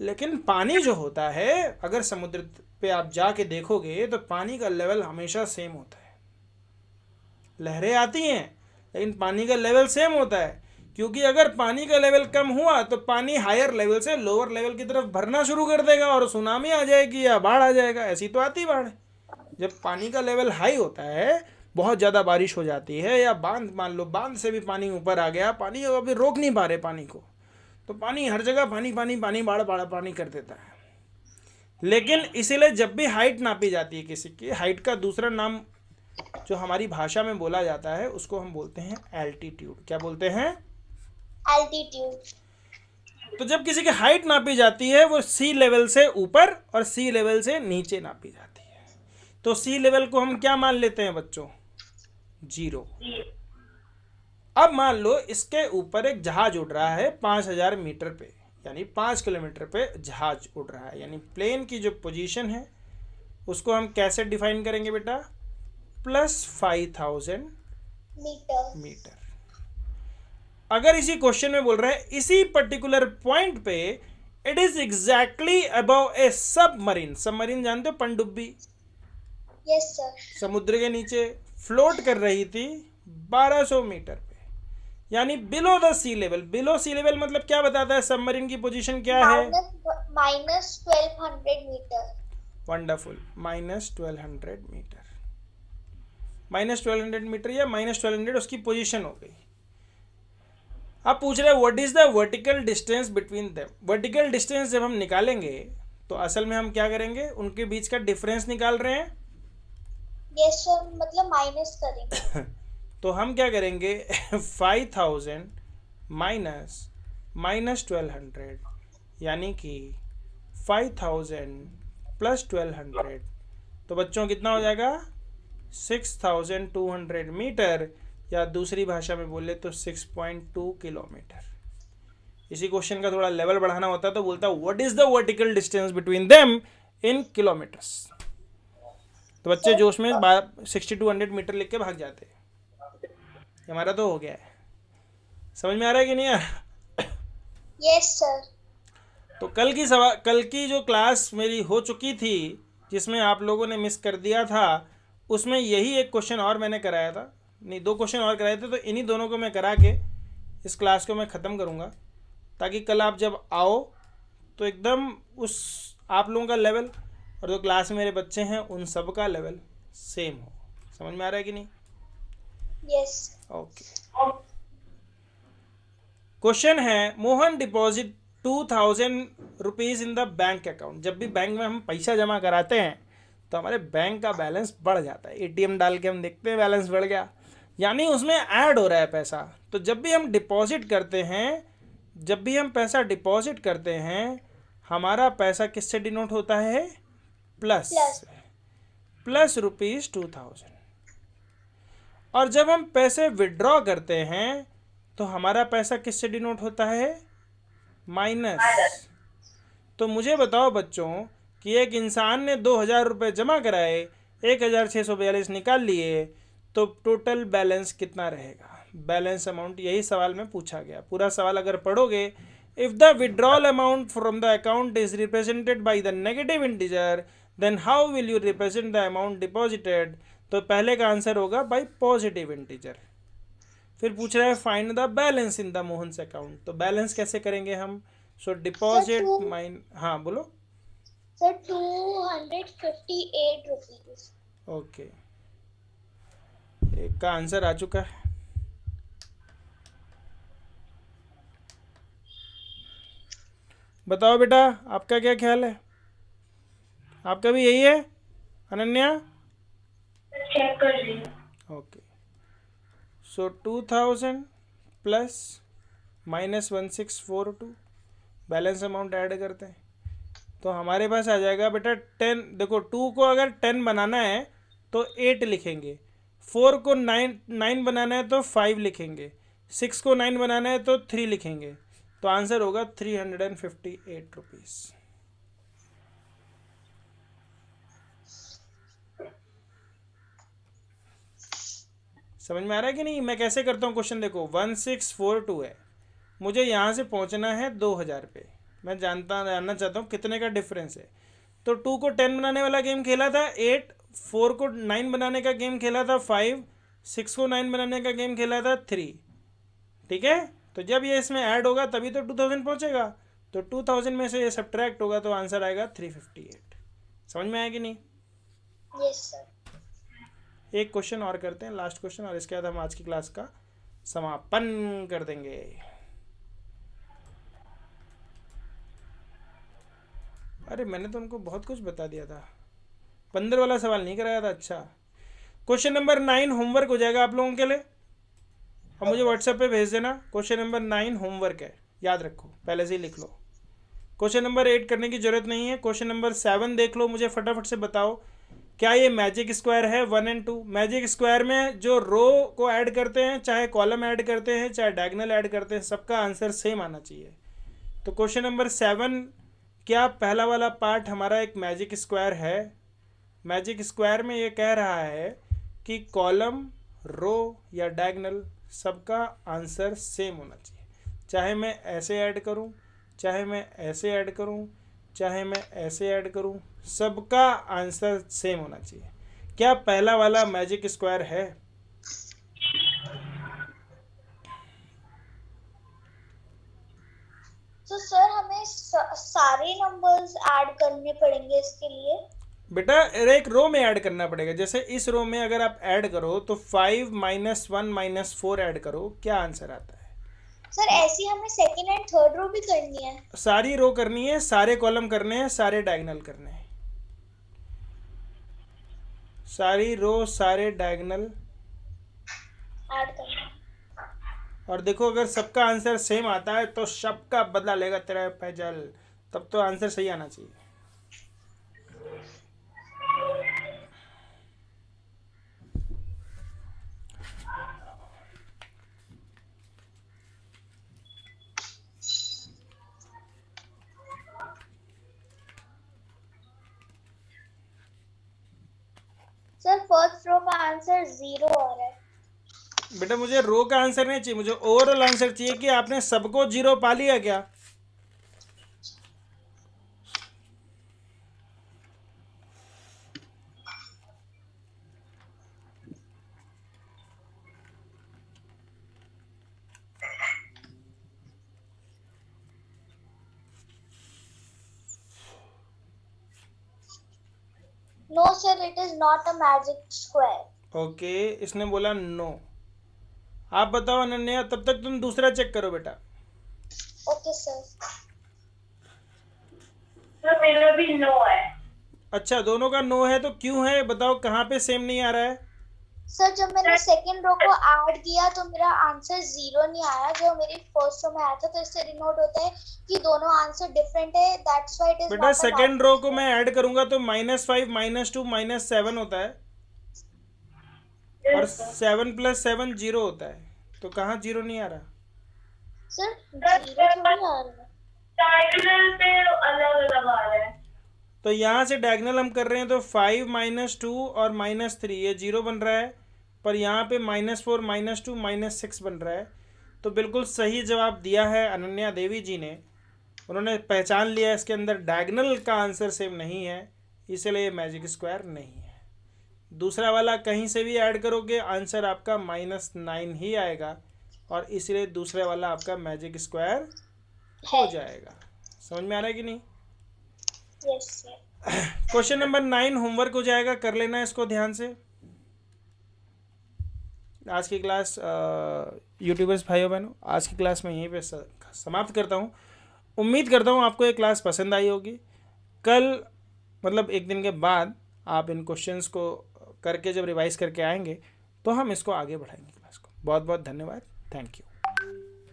लेकिन पानी जो होता है, अगर समुद्र पे आप जाके देखोगे तो पानी का लेवल हमेशा सेम होता है। लहरें आती हैं लेकिन पानी का लेवल सेम होता है, क्योंकि अगर पानी का लेवल कम हुआ तो पानी हायर लेवल से लोअर लेवल की तरफ भरना शुरू कर देगा और सुनामी आ जाएगी या बाढ़ आ जाएगा। ऐसी तो आती बाढ़। जब पानी का लेवल हाई होता है, बहुत ज़्यादा बारिश हो जाती है, या बांध मान लो बांध से भी पानी ऊपर आ गया, पानी अभी रोक नहीं पा रहे पानी को, तो पानी हर जगह पानी पानी पानी बाढ़ बाढ़ पानी कर देता है। लेकिन इसीलिए जब भी हाइट नापी जाती है किसी की, हाइट का दूसरा नाम जो हमारी भाषा में बोला जाता है उसको हम बोलते हैं एल्टीट्यूड। क्या बोलते हैं? एल्टीट्यूड। तो जब किसी की हाइट नापी जाती है वो सी लेवल से ऊपर और सी लेवल से नीचे नापी जाती है। तो सी लेवल को हम क्या मान लेते हैं बच्चों? 0। अब मान लो इसके ऊपर एक जहाज उड़ रहा है 5000 मीटर पे, यानी 5 किलोमीटर पे जहाज उड़ रहा है, यानी प्लेन की जो पोजीशन है उसको हम कैसे डिफाइन करेंगे बेटा? Plus 5000 metre. अगर इसी क्वेश्चन में बोल रहा है इसी पर्टिकुलर पॉइंट पे it is exactly above a submarine. Submarine जानते हो, पनडुब्बी, यस सर। समुद्र के नीचे फ्लोट कर रही थी 1200 मीटर पे, यानी below the sea level. Below sea level मतलब क्या बताता है, सबमरीन की पोजीशन क्या है? Minus 1200 metre. Wonderful, minus 1200 metre. Minus 1200 metre या माइनस 1200 उसकी पोजीशन हो गई। अब पूछ रहे what is the vertical distance between them. Vertical distance जब हम निकालेंगे तो असल में हम क्या करेंगे, उनके बीच का डिफरेंस निकाल रहे हैं। यस सर, मतलब माइनस करेंगे। तो हम क्या करेंगे 5000 माइनस माइनस 1200, यानी कि 5000 प्लस 1200, तो बच्चों कितना हो जाएगा 6200 मीटर, या दूसरी भाषा में बोले तो 6.2 किलोमीटर। इसी क्वेश्चन का थोड़ा लेवल बढ़ाना होता तो बोलता what is the vertical distance between them in kilometres. तो बच्चे जोश में 6200 मीटर लिख के भाग जाते। हमारा तो हो गया है, समझ में आ रहा है कि नहीं यार? Yes sir. तो कल की जो क्लास मेरी हो चुकी थी जिसमें आप लोगों ने मिस कर दिया था, उसमें यही एक क्वेश्चन और मैंने कराया था, नहीं 2 क्वेश्चन और कराए थे। तो इन्हीं दोनों को मैं करा के इस क्लास को मैं ख़त्म करूँगा, ताकि कल आप जब आओ तो एकदम उस आप लोगों का लेवल और जो क्लास में मेरे बच्चे हैं उन सब का लेवल सेम हो। समझ में आ रहा है कि नहीं? यस। ओके। क्वेश्चन है Mohan deposit 2000 rupees in the bank account. जब भी बैंक में हम पैसा जमा कराते हैं तो हमारे बैंक का बैलेंस बढ़ जाता है। एटीएम डाल के हम देखते हैं बैलेंस बढ़ गया, यानी उसमें ऐड हो रहा है पैसा। तो जब भी हम डिपॉजिट करते हैं, जब भी हम पैसा डिपॉजिट करते हैं, हमारा पैसा किससे डिनोट होता है? Plus rupees 2000। और जब हम पैसे विड्रॉ करते हैं तो हमारा पैसा किससे डिनोट होता है? माइनस। तो मुझे बताओ बच्चों कि एक इंसान ने 2000 रुपये जमा कराए, 1642 निकाल लिए, तो टोटल बैलेंस कितना रहेगा? बैलेंस अमाउंट, यही सवाल में पूछा गया। पूरा सवाल अगर पढ़ोगे, if the withdrawal amount from the account is represented by the negative integer then how will you represent the amount deposited? तो पहले का आंसर होगा बाय पॉजिटिव इंटीजर। फिर पूछ रहा है find the balance in the Mohan's account. तो balance कैसे करेंगे हम? सो डिपॉजिट हाँ बोलो सर। 258 रुपीज। ओके, एक का आंसर आ चुका है। बताओ बेटा, आपका क्या ख्याल है? आपका भी यही है अनन्या? चेक कर लिया। ओके, सो 2000 plus minus 1642, balance amount add करते हैं तो हमारे पास आ जाएगा बेटा 10। देखो 2 को अगर 10 बनाना है तो 8 लिखेंगे, 4 को 9 बनाना है तो 5 लिखेंगे, 6 को 9 बनाना है तो 3 लिखेंगे। तो आंसर होगा 358 रुपीज़। समझ में आ रहा है कि नहीं? मैं कैसे करता हूँ क्वेश्चन देखो, 1642 है, मुझे यहाँ से पहुँचना है 2000 पे। मैं जानना चाहता हूँ कितने का डिफरेंस है। तो 2 को 10 बनाने वाला गेम खेला था 8, 4 को 9 बनाने का गेम खेला था 5, 6 को 9 बनाने का गेम खेला था 3। ठीक है, तो जब ये इसमें ऐड होगा तभी तो 2000 पहुँचेगा। तो 2000 में से ये सब्ट्रैक्ट होगा तो आंसर आएगा 358। समझ में आया कि नहीं? Yes sir. एक क्वेश्चन और करते हैं, लास्ट क्वेश्चन, और इसके बाद हम आज की क्लास का समापन कर देंगे। अरे मैंने तो उनको बहुत कुछ बता दिया था, 15 वाला सवाल नहीं कराया था। अच्छा, क्वेश्चन नंबर 9 होमवर्क हो जाएगा आप लोगों के लिए, और मुझे व्हाट्सएप पे भेज देना। क्वेश्चन नंबर 9 होमवर्क है, याद रखो, पहले से ही लिख लो। क्वेश्चन नंबर 8 करने की जरूरत नहीं है। क्वेश्चन नंबर 7 देख लो, मुझे फटाफट से बताओ क्या ये मैजिक स्क्वायर है 1 और 2? मैजिक स्क्वायर में जो रो को ऐड करते हैं, चाहे कॉलम ऐड करते हैं, चाहे डायगोनल ऐड करते हैं, सबका आंसर सेम आना चाहिए। तो क्वेश्चन नंबर 7, क्या पहला वाला पार्ट हमारा एक मैजिक स्क्वायर है? मैजिक स्क्वायर में ये कह रहा है कि कॉलम, रो या डायगोनल सबका आंसर सेम होना चाहिए। चाहे मैं ऐसे ऐड करूं, चाहे मैं ऐसे ऐड करूं, चाहे मैं ऐसे ऐड करूं, सबका आंसर सेम होना चाहिए। क्या पहला वाला मैजिक स्क्वायर है? तो सर हमें सारे नंबर्स ऐड करने पड़ेंगे इसके लिए? बेटा एक रो में ऐड करना पड़ेगा। जैसे इस रो में अगर आप ऐड करो तो 5 - 1 - 4 ऐड करो, क्या आंसर आता है? सर ऐसी हमें सेकंड एंड थर्ड रो भी करनी है? सारी रो करनी है, सारे कॉलम करने हैं, सारे डायगोनल करने हैं। सारी रो सारे डायगोनल ऐड करना है। और देखो अगर सबका आंसर सेम आता है तो सबका बदला लेगा तेरा फैजल, तब तो आंसर सही आना चाहिए। सर फर्स्ट रो का आंसर 0 आ रहा है। बेटा मुझे रो का आंसर नहीं चाहिए, मुझे ओवरऑल आंसर चाहिए कि आपने सबको 0 पा लिया क्या। No sir, it is not a magic square. Okay, इसने बोला नो। आप बताओ अनन्या, तब तक तुम दूसरा चेक करो बेटा। Okay sir. सर मेरा भी नो है। अच्छा, दोनों का नो है तो क्यों है बताओ, कहाँ पे सेम नहीं आ रहा है? सर जब मैंने सेकंड रो को ऐड किया तो मेरा आंसर 0 नहीं आया, जो मेरी फर्स्ट रो में आया था। तो इससे डिनोट होता है कि दोनों आंसर डिफरेंट है, दैट्स व्हाई इट इज बेटा सेकेंड रो को मैं ऐड करूंगा तो -5 - 2 -7 होता है, और 7 + 7 0 होता है, तो कहाँ 0 नहीं आ रहा? सर 0 थोड़ी आ रहा है। डायगोनल पे अलग अलग आ रहा है। तो यहाँ से डायगोनल हम कर रहे हैं तो 5 - 2 और -3 ये 0 बन रहा है, पर यहाँ पे -4 - 2 -6 बन रहा है। तो बिल्कुल सही जवाब दिया है अनन्या देवी जी ने। उन्होंने पहचान लिया इसके अंदर डायगोनल का आंसर सेम नहीं है, इसलिए ये मैजिक स्क्वायर नहीं है। दूसरा वाला कहीं से भी ऐड करोगे आंसर आपका -9 ही आएगा, और इसलिए दूसरे वाला आपका मैजिक स्क्वायर हो जाएगा। समझ में आ रहा है कि नहीं? Yes sir. Question number 9 homework हो जाएगा, कर लेना इसको ध्यान से। आज की क्लास यूट्यूबर्स भाइयों बहनों, आज की क्लास में यहीं पे समाप्त करता हूँ। उम्मीद करता हूँ आपको ये क्लास पसंद आई होगी। कल मतलब एक दिन के बाद आप इन क्वेश्चंस को करके जब रिवाइज करके आएंगे तो हम इसको आगे बढ़ाएंगे क्लास को। बहुत बहुत धन्यवाद, थैंक यू।